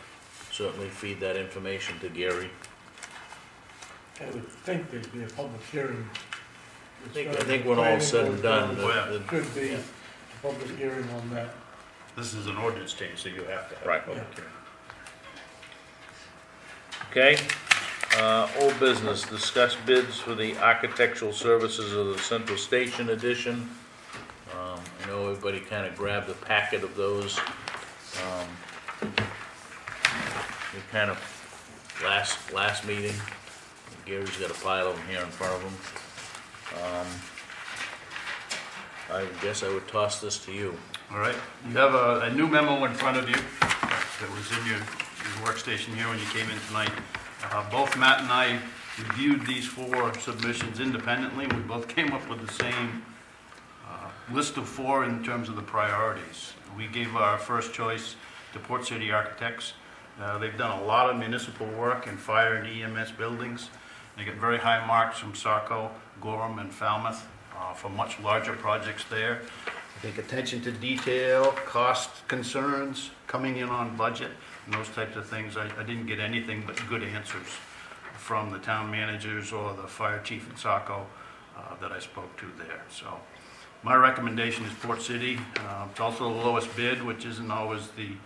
certainly feed that information to Gary. I would think there'd be a public hearing. I think when all said and done, Should be a public hearing on that. This is an ordinance change, so you have to have Right. a public hearing. Okay, old business, discuss bids for the architectural services of the Central Station Edition. I know everybody kind of grabbed a packet of those. We kind of, last meeting, Gary's got a pile of them here in front of him. I guess I would toss this to you. All right, you have a new memo in front of you that was in your workstation here when you came in tonight. Both Matt and I reviewed these 4 submissions independently. We both came up with the same list of 4 in terms of the priorities. We gave our first choice to Port City Architects. They've done a lot of municipal work in fire and EMS buildings. They get very high marks from Saco, Gorham, and Falmouth for much larger projects there. I think attention to detail, cost concerns, coming in on budget, and those types of things. I didn't get anything but good answers from the town managers or the fire chief in Saco that I spoke to there. So my recommendation is Port City. It's also the lowest bid, which isn't always the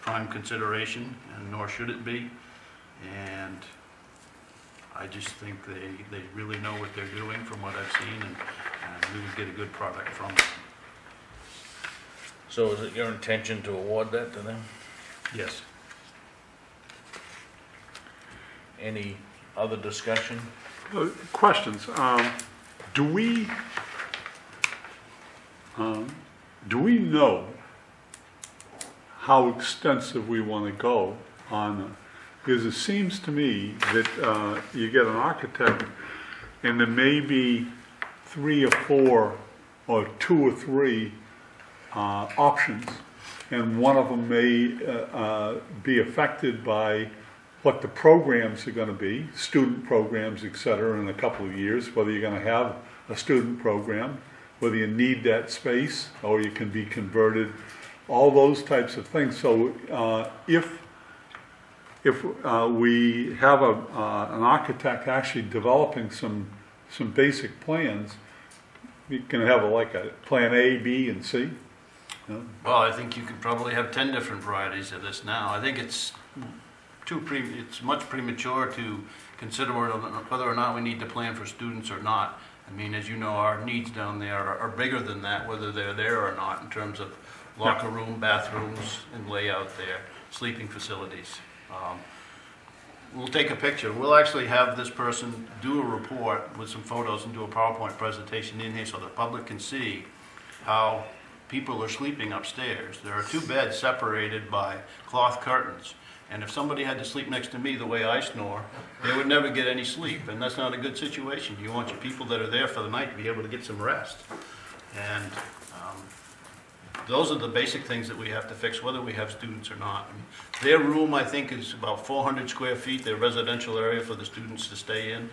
prime consideration, and nor should it be. And I just think they really know what they're doing from what I've seen, and we would get a good product from them. So is it your intention to award that to them? Yes. Any other discussion? Questions. Do we know how extensive we want to go on, because it seems to me that you get an architect and there may be 3 or 4 or 2 or 3 options, and one of them may be affected by what the programs are going to be, student programs, et cetera, in a couple of years, whether you're going to have a student program, whether you need that space, or you can be converted, all those types of things. So if we have an architect actually developing some basic plans, we can have like a plan A, B, and C. Well, I think you could probably have 10 different varieties of this now. I think it's it's much premature to consider whether or not we need to plan for students or not. I mean, as you know, our needs down there are bigger than that, whether they're there or not, in terms of locker room, bathrooms, and layout there, sleeping facilities. We'll take a picture. We'll actually have this person do a report with some photos and do a PowerPoint presentation in here so the public can see how people are sleeping upstairs. There are 2 beds separated by cloth curtains. And if somebody had to sleep next to me the way I snore, they would never get any sleep, and that's not a good situation. You want your people that are there for the night to be able to get some rest. And those are the basic things that we have to fix, whether we have students or not. I mean, their room, I think, is about 400 square feet, their residential area for the students to stay in.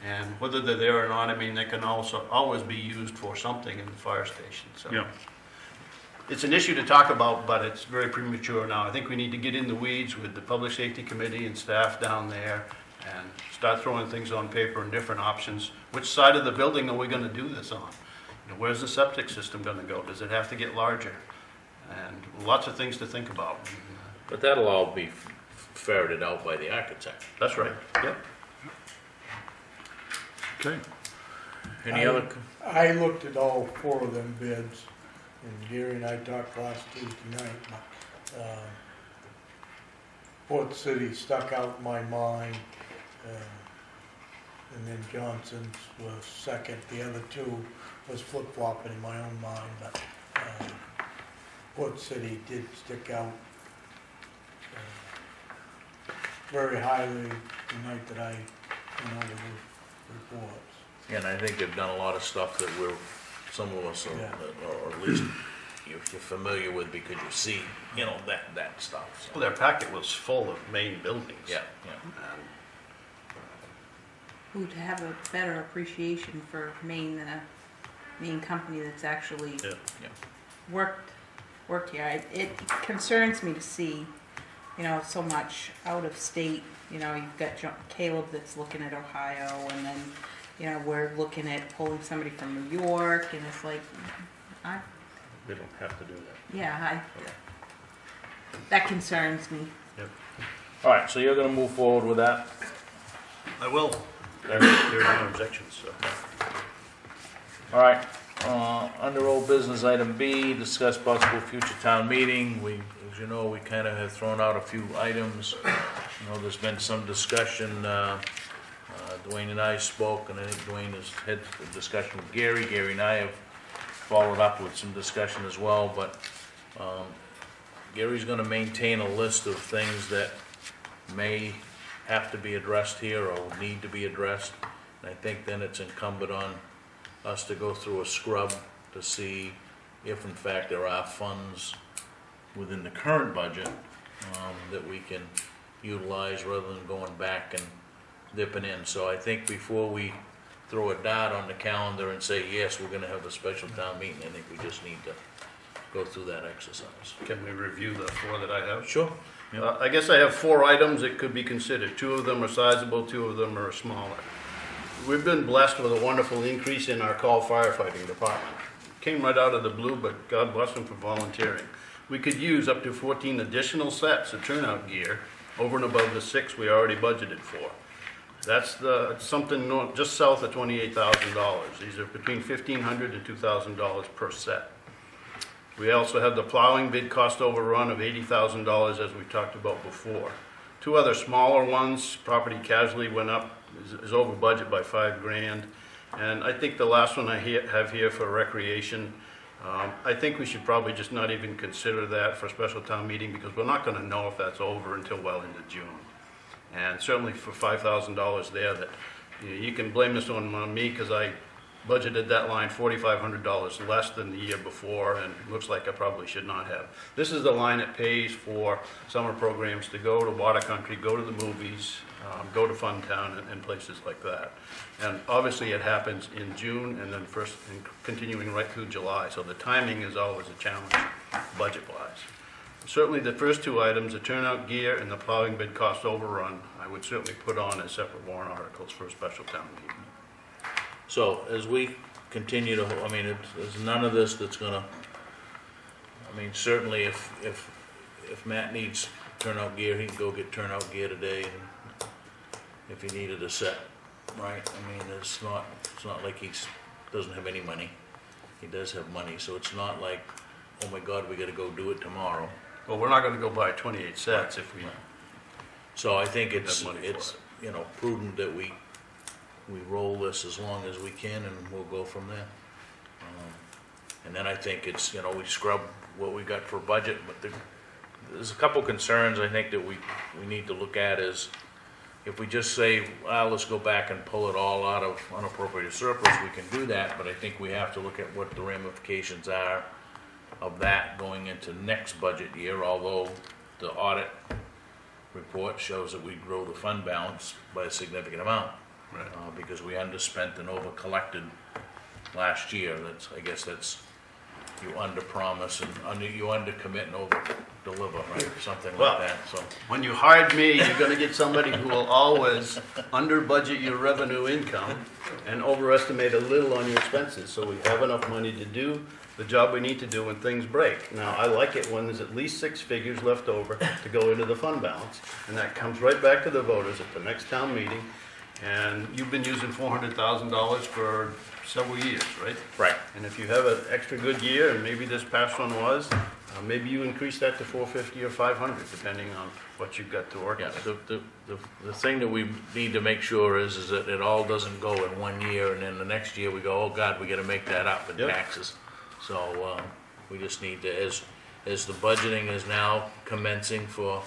And whether they're there or not, I mean, they can also always be used for something in the fire station. So. Yeah. It's an issue to talk about, but it's very premature now. I think we need to get in the weeds with the Public Safety Committee and staff down there and start throwing things on paper and different options. Which side of the building are we going to do this on? You know, where's the septic system going to go? Does it have to get larger? And lots of things to think about. But that'll all be ferreted out by the architect. That's right. Yep. Okay. Any other? I looked at all 4 of them bids, and Gary and I talked last Tuesday night. Port City stuck out in my mind. and then Johnson's was second. The other two was flip-flopping in my own mind, but Port City did stick out very highly the night that I went over the reports. And I think they've done a lot of stuff that some of us, Yeah. or at least you're familiar with because you see, that stuff. So. Well, their packet was full of main buildings. Yeah. And Who to have a better appreciation for Maine than a Maine company that's actually Yeah. worked here. It concerns me to see, so much out of state. You've got Caleb that's looking at Ohio, and then, we're looking at pulling somebody from New York, and it's like, we don't have to do that. that concerns me. All right, so you're gonna move forward with that? I will. There are no objections, so. All right, under old business, item B, discuss possible future town meeting. As you know, we kind of have thrown out a few items. There's been some discussion, Dwayne and I spoke, and I think Dwayne has had a discussion with Gary. Gary and I have followed up with some discussion as well, but Gary's gonna maintain a list of things that may have to be addressed here or need to be addressed. And I think then it's incumbent on us to go through a scrub to see if in fact there are funds within the current budget that we can utilize rather than going back and dipping in. So I think before we throw a dot on the calendar and say, yes, we're gonna have a special town meeting, I think we just need to go through that exercise. Can we review the four that I have? Sure. I guess I have 4 items that could be considered. 2 of them are sizable, 2 of them are smaller. We've been blessed with a wonderful increase in our call firefighting department. Came right out of the blue, but God bless them for volunteering. We could use up to 14 additional sets of turnout gear over and above the 6 we already budgeted for. That's something just south of $28,000. These are between $1,500 and $2,000 per set. We also have the plowing bid cost overrun of $80,000 as we talked about before. 2 other smaller ones, property casualty went up, is over budget by $5,000. And I think the last one I have here for recreation, I think we should probably just not even consider that for a special town meeting because we're not gonna know if that's over until well into June. And certainly for $5,000 there that, you can blame this one on me because I budgeted that line $4,500 less than the year before, and it looks like I probably should not have. This is the line that pays for summer programs to go to water country, go to the movies, go to Funtown and places like that. And obviously it happens in June and then continuing right through July, so the timing is always a challenge budget-wise. Certainly the first 2 items, the turnout gear and the plowing bid cost overrun, I would certainly put on as separate warrant articles for a special town meeting. So as we continue to, there's none of this that's gonna, certainly if Matt needs turnout gear, he can go get turnout gear today, and if he needed a set, right? It's not like doesn't have any money. He does have money, so it's not like, oh my God, we gotta go do it tomorrow. Well, we're not gonna go buy 28 sets if we. So I think it's have money for prudent that we roll this as long as we can, and we'll go from there. And then I think it's, we scrub what we got for budget, but there's a couple concerns I think that we need to look at is if we just say, let's go back and pull it all out of unappropriated surplus, we can do that, but I think we have to look at what the ramifications are of that going into next budget year, although the audit report shows that we grow the fund balance by a significant amount. Right. Because we underspent and over-collected last year. I guess that's you under-promise and you under-commit and over-deliver, right? Something Well, like that, so. When you hired me, you're gonna get somebody who will always under-budget your revenue income and overestimate a little on your expenses, so we have enough money to do the job we need to do when things break. Now, I like it when there's at least 6 figures left over to go into the fund balance, and that comes right back to the voters at the next town meeting. And you've been using $400,000 for several years, right? Right. And if you have an extra good year, and maybe this past one was, Maybe you increase that to 450 or 500, depending on what you've got to work Yeah, with. the thing that we need to make sure is that it all doesn't go in 1 year, and then the next year we go, oh God, we gotta make that up in Yep. taxes. So, we just need to, as the budgeting is now commencing for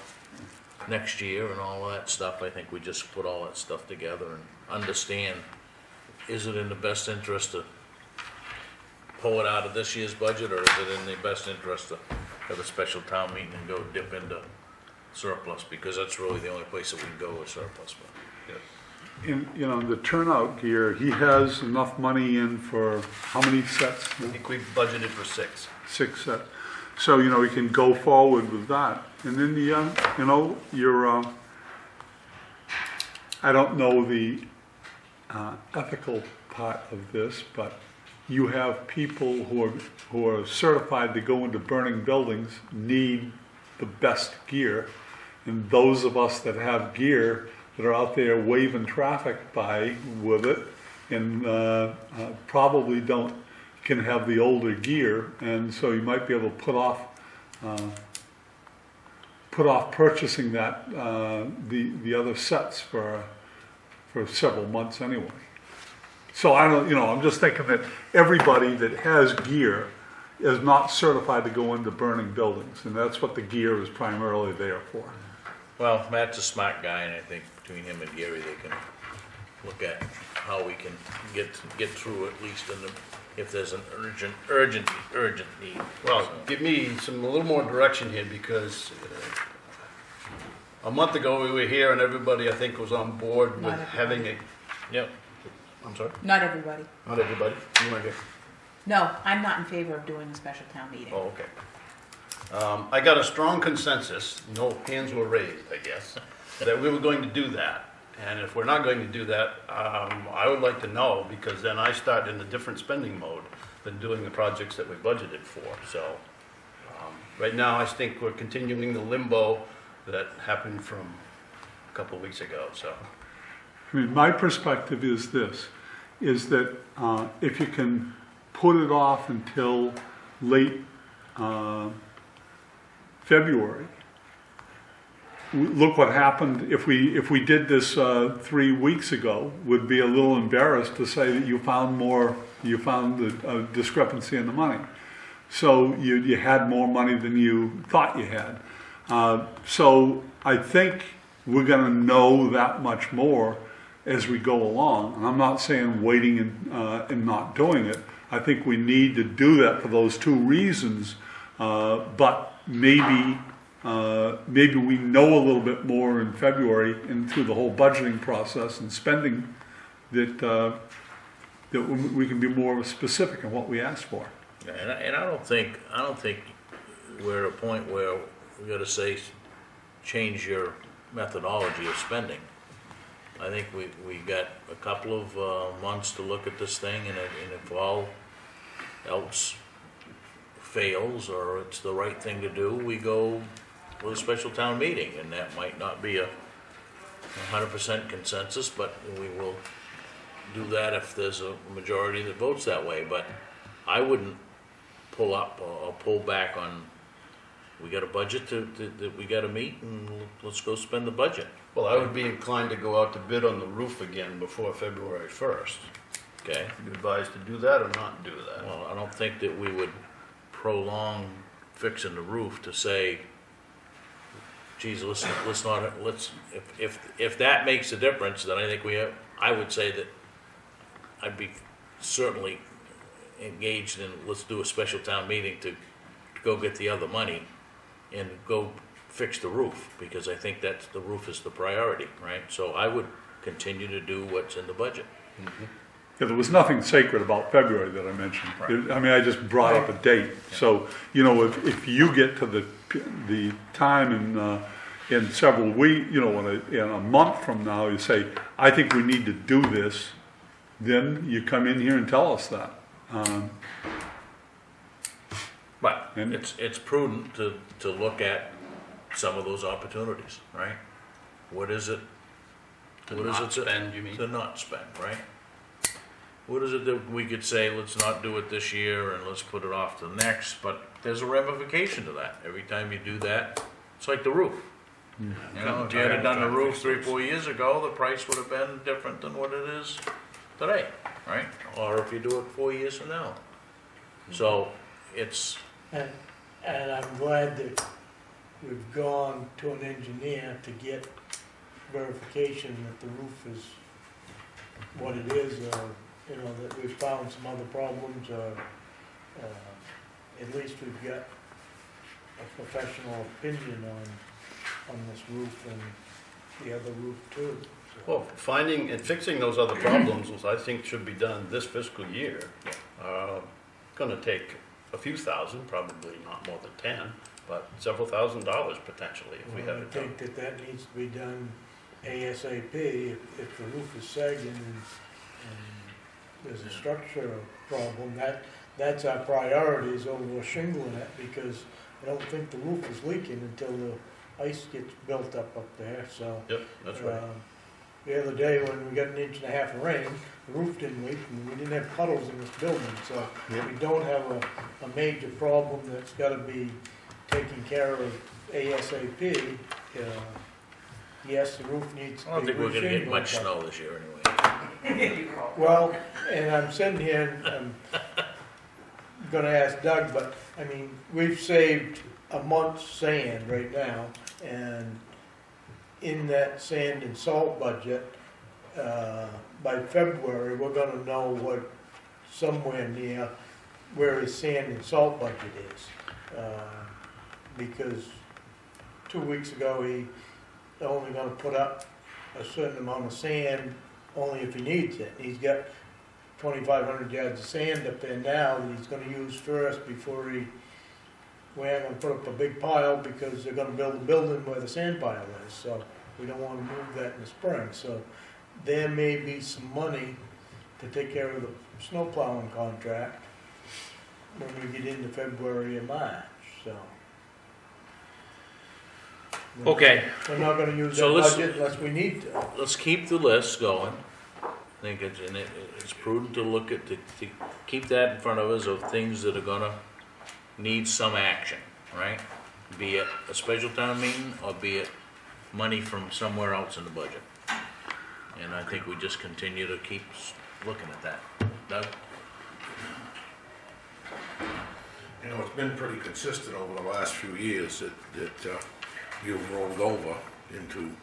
next year and all that stuff, I think we just put all that stuff together and understand, is it in the best interest to pull it out of this year's budget, or is it in the best interest to have a special town meeting and go dip into surplus, because that's really the only place that we can go with surplus. But, In, you know, the turnout gear, he has enough money in for how many sets? I think we budgeted for 6. 6 sets. So, you know, we can go forward with that. And then the, you know, your, I don't know the ethical part of this, but you have people who are certified to go into burning buildings need the best gear. And those of us that have gear that are out there waving traffic by with it and probably can have the older gear, and so you might be able to put off purchasing that the other sets for several months anyway. So I don't, you know, I'm just thinking that everybody that has gear is not certified to go into burning buildings, and that's what the gear is primarily there for. well, Matt's a smart guy, and I think between him and Gary, they can look at how we can get through at least if there's an urgent need. Well, So, give me a little more direction here, because a month ago we were here and everybody, I think, was on board with Not everybody. having a, Yep, I'm sorry, Not everybody. not everybody, you weren't here. No, I'm not in favor of doing a special town meeting. Oh, okay. I got a strong consensus, no hands were raised, I guess, that we were going to do that. And if we're not going to do that, I would like to know, because then I start in a different spending mode than doing the projects that we budgeted for. So, right now, I think we're continuing the limbo that happened from a couple of weeks ago, so. I mean, my perspective is this, is that if you can put it off until late February, look what happened if we did this 3 weeks ago. Would be a little embarrassed to say that you found a discrepancy in the money. So you had more money than you thought you had. So I think we're going to know that much more as we go along. And I'm not saying waiting and not doing it. I think we need to do that for those 2 reasons. But maybe we know a little bit more in February and through the whole budgeting process and spending that we can be more specific in what we ask for. and I don't think we're at a point where we gotta say, change your methodology of spending. I think we got a couple of months to look at this thing, and if all else fails, or it's the right thing to do, we go with a special town meeting, and that might not be a 100% consensus, but we will do that if there's a majority that votes that way. But I wouldn't pull up or pull back on, we got a budget that we gotta meet, and let's go spend the budget. Well, I would be inclined to go out to bid on the roof again before February 1st. Okay? You advise to do that or not do that? Well, I don't think that we would prolong fixing the roof to say, geez, let's if that makes a difference, then I think I would say that I'd be certainly engaged in, let's do a special town meeting to go get the other money and go fix the roof, because I think that the roof is the priority, right? So I would continue to do what's in the budget. Mm-hmm. Yeah, there was nothing sacred about February that I mentioned. Right. I mean, I just brought up a date. So, you know, if you get to the time in several weeks, you know, in a month from now, you say, I think we need to do this, then you come in here and tell us that. But And- it's prudent to look at some of those opportunities, right? What is it? To What is not it spend, you mean? To not spend, right? what is it that we could say, let's not do it this year and let's put it off to the next, but there's a ramification to that. Every time you do that, it's like the roof. You know, if you had done the roof 3 or 4 years ago, the price would have been different than what it is today, right? Or if you do it 4 years from now. So it's, And I'm glad that we've gone to an engineer to get verification that the roof is what it is, or, you know, that we've found some other problems, or, at least we've got a professional opinion on this roof and the other roof too. So, Well, finding and fixing those other problems, I think should be done this fiscal year. Gonna take a few thousand, probably not more than 10, but several $1,000s potentially if we have I it done. think that needs to be done ASAP. If the roof is sagging and there's a structural problem, that's our priority, is over shingling it, because I don't think the roof is leaking until the ice gets built up there, so. Yep, that's right. The other day when we got 1.5 inches of rain, the roof didn't leak and we didn't have puddles in this building, so we don't have a major problem that's gotta be taken care of ASAP. Yes, the roof needs to be I don't think we're gonna get reshingled, much but- snow this year anyway. Well, and I'm sitting here and I'm gonna ask Doug, but, I mean, we've saved a month's sand right now, and in that sand and salt budget, by February, we're gonna know what, somewhere near where his sand and salt budget is. Because 2 weeks ago, he only gonna put up a certain amount of sand, only if he needs it. He's got 2,500 yards of sand up there now that he's gonna use first before we ain't gonna put up a big pile, because they're gonna build a building where the sand pile is, so we don't wanna move that in the spring. So there may be some money to take care of the snow plowing contract when we get into February and March, so. Okay, We're not gonna use that So let's- budget unless we need to. let's keep the list going. I think it's prudent to look at, to keep that in front of us of things that are gonna need some action, right? Be it a special town meeting or be it money from somewhere else in the budget. And I think we just continue to keep looking at that. Doug? You know, it's been pretty consistent over the last few years that you've rolled over into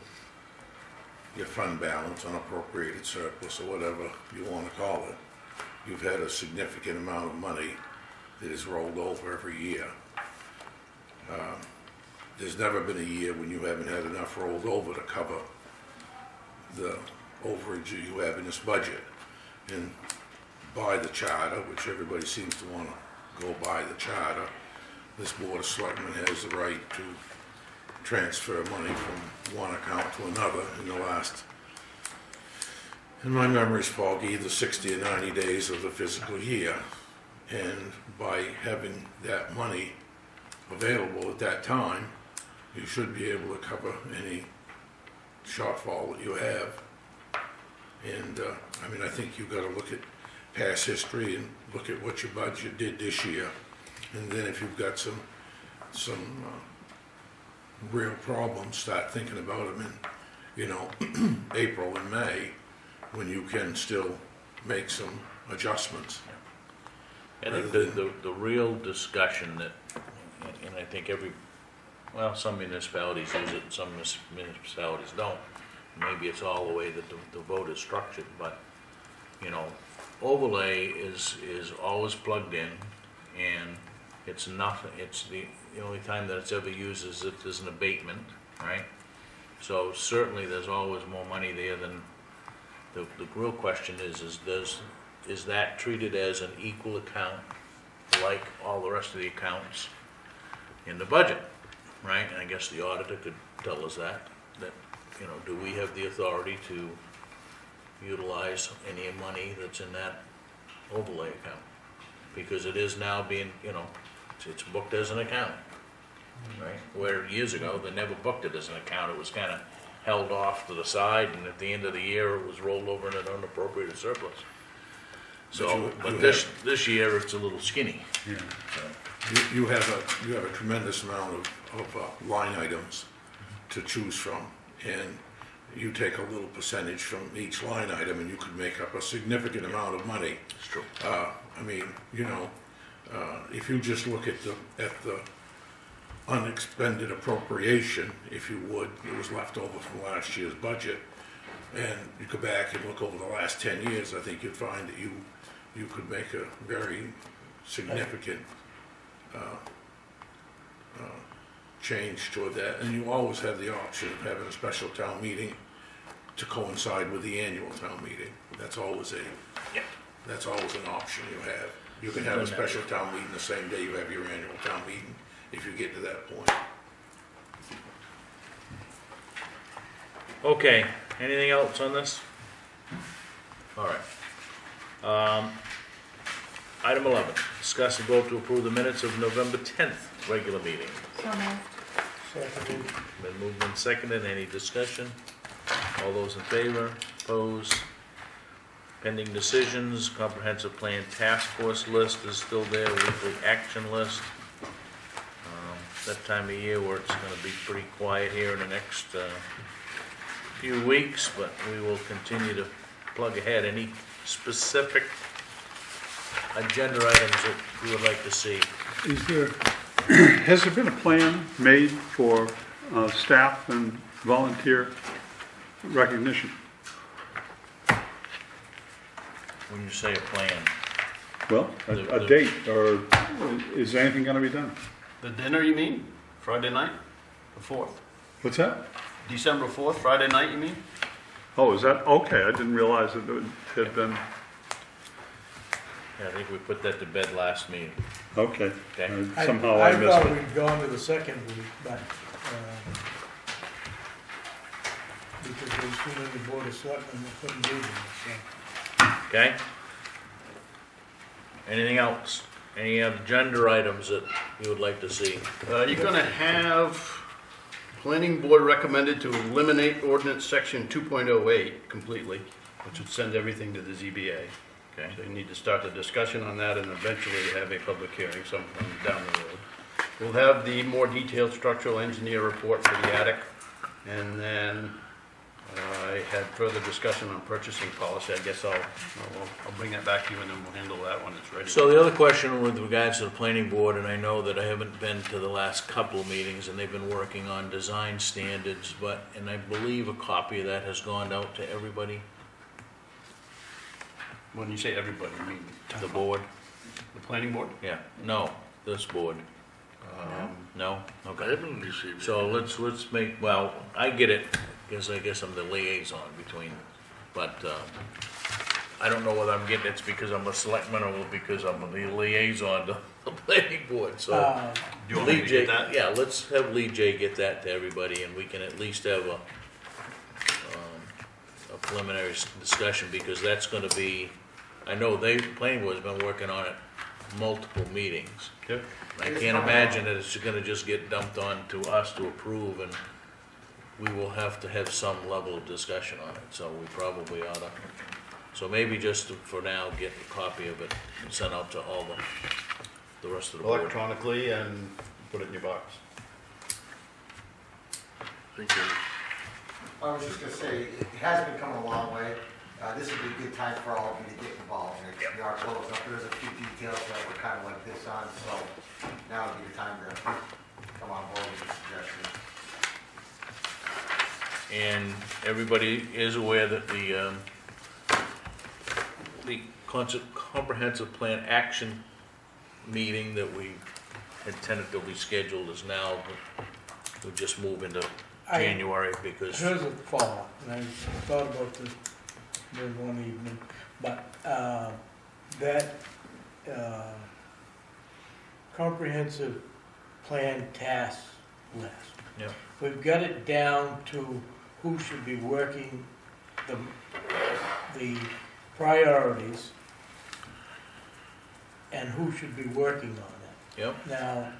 your fund balance, unappropriated surplus, or whatever you want to call it. You've had a significant amount of money that is rolled over every year. There's never been a year when you haven't had enough rolled over to cover the overage that you have in this budget. And by the charter, which everybody seems to want to go by the charter, this Board of Selectmen has the right to transfer money from one account to another in the last, in my memory's foggy, either 60 or 90 days of the fiscal year. And by having that money available at that time, you should be able to cover any shortfall that you have. And, I mean, I think you've got to look at past history and look at what your budget did this year. And then if you've got some real problems, start thinking about them in, you know, April and May, when you can still make some adjustments. I think the real discussion that, and I think some municipalities use it and some municipalities don't. Maybe it's all the way that the vote is structured, but, you know, overlay is always plugged in, and it's nothing, it's the only time that it's ever used is if there's an abatement, right? So certainly there's always more money there than, the real question is that treated as an equal account, like all the rest of the accounts in the budget, right? And I guess the auditor could tell us that, you know, do we have the authority to utilize any money that's in that overlay account? Because it is now being, you know, it's booked as an account, right? Where years ago, they never booked it as an account, it was kind of held off to the side, and at the end of the year, it was rolled over in an unappropriated surplus. So, but this year it's a little skinny. Yeah. You have a tremendous amount of line items to choose from, and you take a little percentage from each line item, and you could make up a significant amount of money. It's true. I mean, if you just look at the unexpended appropriation, if you would, it was left over from last year's budget, and you go back and look over the last 10 years, I think you'd find that you could make a very significant change toward that. And you always have the option of having a special town meeting to coincide with the annual town meeting. That's always an option you have. You can have a special town meeting the same day you have your annual town meeting, if you get to that point. Okay, anything else on this? All right. Item 11, discuss and vote to approve the minutes of November 10th, regular meeting. So moved. Seconded. Been moved and seconded, any discussion? All those in favor, opposed? Pending decisions, comprehensive plan task force list is still there, weekly action list. That time of year where it's gonna be pretty quiet here in the next few weeks, but we will continue to plug ahead. Any specific agenda items that you would like to see? Has there been a plan made for staff and volunteer recognition? When you say a plan, Well, a date, or is anything gonna be done? The dinner, you mean? Friday night? The 4th? What's that? December 4th, Friday night, you mean? Oh, is that, okay, I didn't realize that it had been, yeah, I think we put that to bed last meeting. okay. Okay. Somehow I missed thought it. we'd gone to the second week, but, because there's too many board of selectmen that couldn't do this, so. Okay? Anything else? Any agenda items that you would like to see? You're gonna have, planning board recommended to eliminate ordinance section 2.08 completely, which would send everything to the ZBA. Okay. So you need to start the discussion on that and eventually have a public hearing sometime down the road. We'll have the more detailed structural engineer report for the attic, and then I had further discussion on purchasing policy. I guess I'll bring that back to you and then we'll handle that when it's ready. So the other question with regards to the planning board, and I know that I haven't been to the last couple of meetings, and they've been working on design standards, and I believe a copy of that has gone out to everybody, When you say everybody, you mean the board? the planning board? Yeah, no, this board. No? Okay. I haven't received it. So let's make, well, I get it, because I guess I'm the liaison between, but I don't know whether I'm getting it's because I'm a selectman or because I'm the liaison to the planning board, so. Do you want me Lee to J, get that? yeah, let's have Lee J get that to everybody, and we can at least have a preliminary discussion, because that's gonna be, I know planning board's been working on it multiple meetings. Okay. I can't imagine that it's gonna just get dumped on to us to approve, and we will have to have some level of discussion on it, so we probably ought to. So maybe just for now, get a copy of it and send out to all the rest of the board. Electronically and put it in your box. Thank you. I was just gonna say, it has been coming a long way. This would be a good time for all of you to get involved in it. We are close up, there's a few details that we're kind of like this on, so now would be the time to come on board with the suggestions. And everybody is aware that the comprehensive plan action meeting that we had tentatively scheduled is now, we'll just move into January, because. Here's a thought, and I thought about this during one evening, but that comprehensive plan task list, Yeah. we've got it down to who should be working the priorities and who should be working on it. Yep. Now,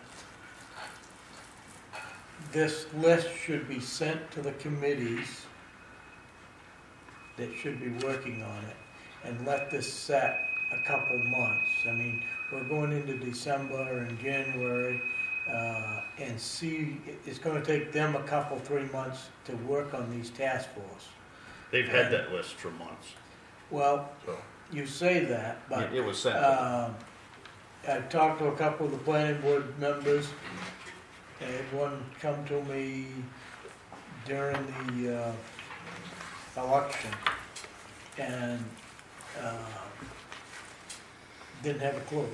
this list should be sent to the committees that should be working on it, and let this set a couple months. I mean, we're going into December and January, and it's gonna take them a couple, 3 months to work on these task force. They've had that list for months. Well, So you say that, but it was sent. to them. I talked to a couple of the planning board members, and one come to me during the election, and didn't have a clue,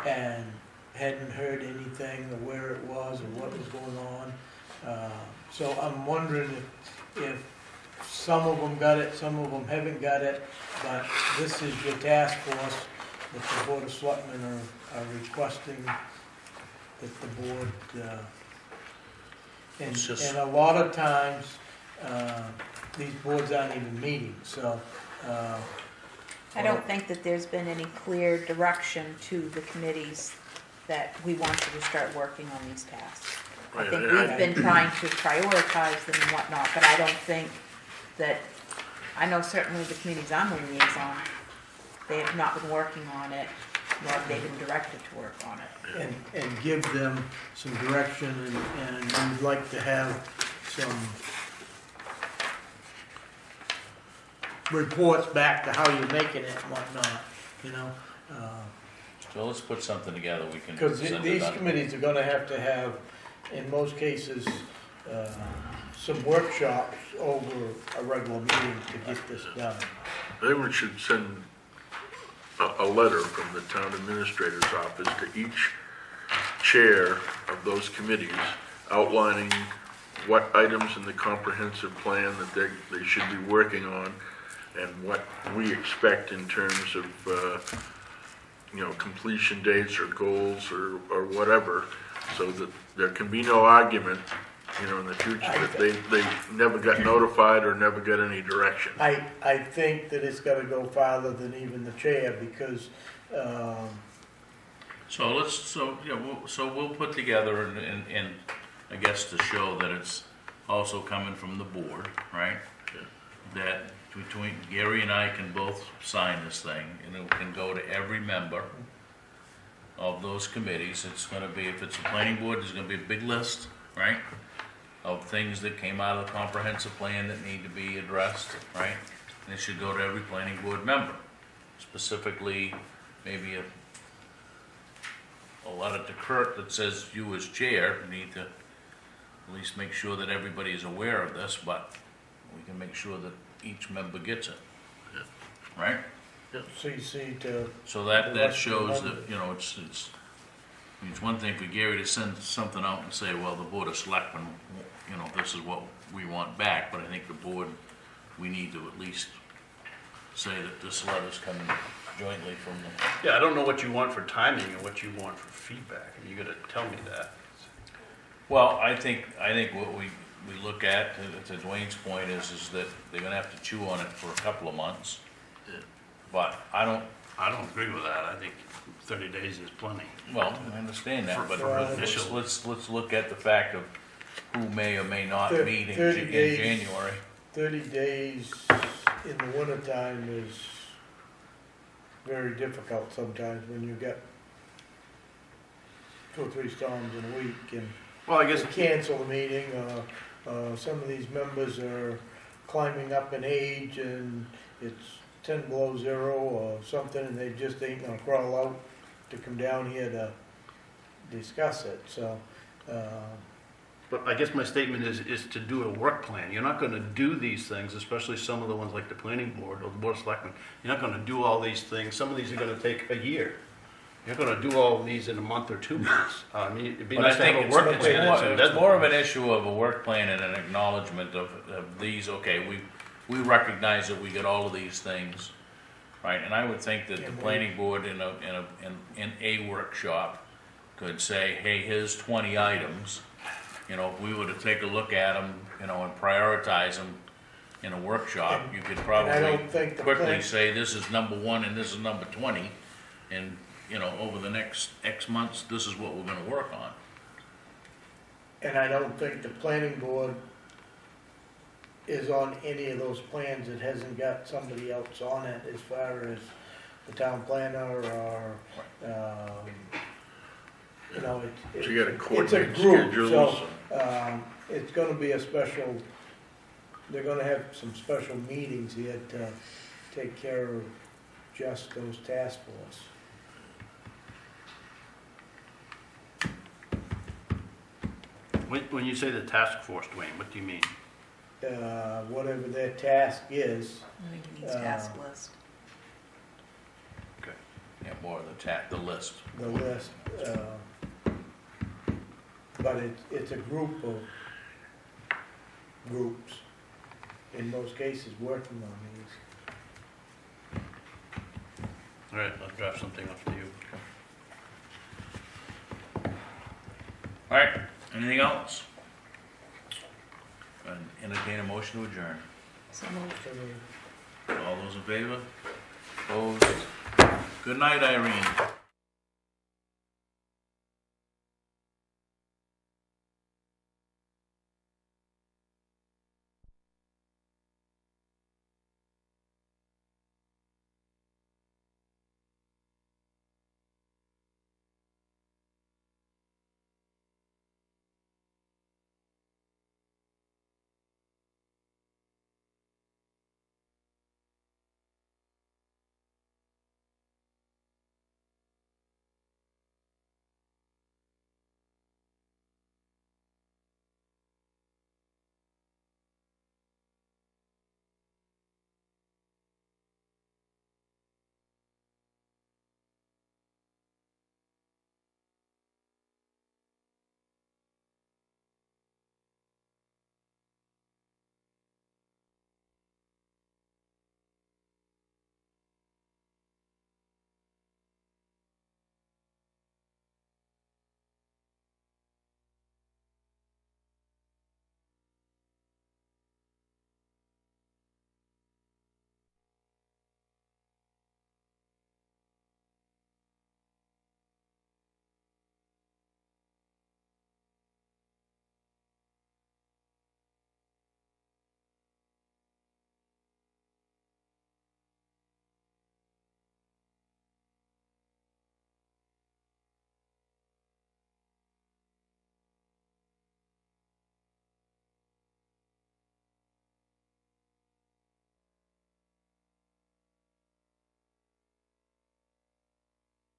and hadn't heard anything of where it was or what was going on. So I'm wondering if some of them got it, some of them haven't got it, but this is your task force that the Board of Selectmen are requesting that the board, and a lot of times, these boards aren't even meeting, so, I don't think that there's been any clear direction to the committees that we want you to start working on these tasks. I Right, think and we've been trying to prioritize them and whatnot, but I don't think that, I know certainly the committees I'm a liaison, they have not been working on it, nor have they been directed to work on it. and give them some direction, and we'd like to have some reports back to how you're making it and whatnot, you know? So let's put something together, we can Because send it these out. committees are gonna have to have, in most cases, some workshops over a regular meeting to get this done. Maybe we should send a letter from the town administrator's office to each chair of those committees outlining what items in the comprehensive plan that they should be working on and what we expect in terms of, completion dates or goals or whatever, so that there can be no argument, in the future that they never got notified or never got any direction. I think that it's gotta go farther than even the chair, because, So we'll put together and I guess to show that it's also coming from the board, right? That between Gary and I can both sign this thing, and it can go to every member of those committees. It's gonna be, if it's a planning board, there's gonna be a big list, right? Of things that came out of the comprehensive plan that need to be addressed, right? And it should go to every planning board member. Specifically, maybe a letter to Kurt that says you as chair need to at least make sure that everybody is aware of this, but we can make sure that each member gets it, right? CC to, So The that rest of shows the that, it's one thing for Gary to send something out and say, well, the Board of Selectmen, this is what we want back, but I think the board, we need to at least say that this letter's coming jointly from the. Yeah, I don't know what you want for timing and what you want for feedback. I mean, you gotta tell me that. Well, I think what we look at, to Dwayne's point, is that they're gonna have to chew on it for a couple of months. But I don't agree with that. I think 30 days is plenty. Well, I understand that, but For let's look at the fact of who may or may not Thir- meet in 30 days. January. 30 days in the wintertime is very difficult sometimes when you get 2 or 3 storms in a week, and Well, I guess they cancel the meeting. Some of these members are climbing up in age, and it's 10 below zero or something, and they just ain't gonna crawl out to come down here to discuss it, so, But I guess my statement is to do a work plan. You're not gonna do these things, especially some of the ones like the planning board or the board of selectmen. You're not gonna do all these things. Some of these are gonna take a year. You're gonna do all of these in a month or 2 months. I mean, it'd be But I nice to have think a work it's plan. more, that's a it's deadline. more of an issue of a work plan and an acknowledgement of these, okay, we recognize that we got all of these things, right? And I would think that the planning board in a workshop could say, hey, here's 20 items. If we were to take a look at them, and prioritize them in a workshop, you could I probably don't think the quickly plan- say, this is number 1 and this is number 20. And, over the next X months, this is what we're gonna work on. and I don't think the planning board is on any of those plans. It hasn't got somebody else on it as far as the town planner or, you know, So you gotta it's a coordinate group, schedules. so, it's gonna be a special, they're gonna have some special meetings here to take care of just those task force. When you say the task force, Dwayne, what do you mean? Whatever their task is, I think it needs task list. Yeah, more of the list. the list, but it's a group of groups, in most cases, working on these. All right, I'll draft something up to you. All right, anything else? Entertain a motion to adjourn. So moved. So, All those in favor? Opposed? Good night, Irene.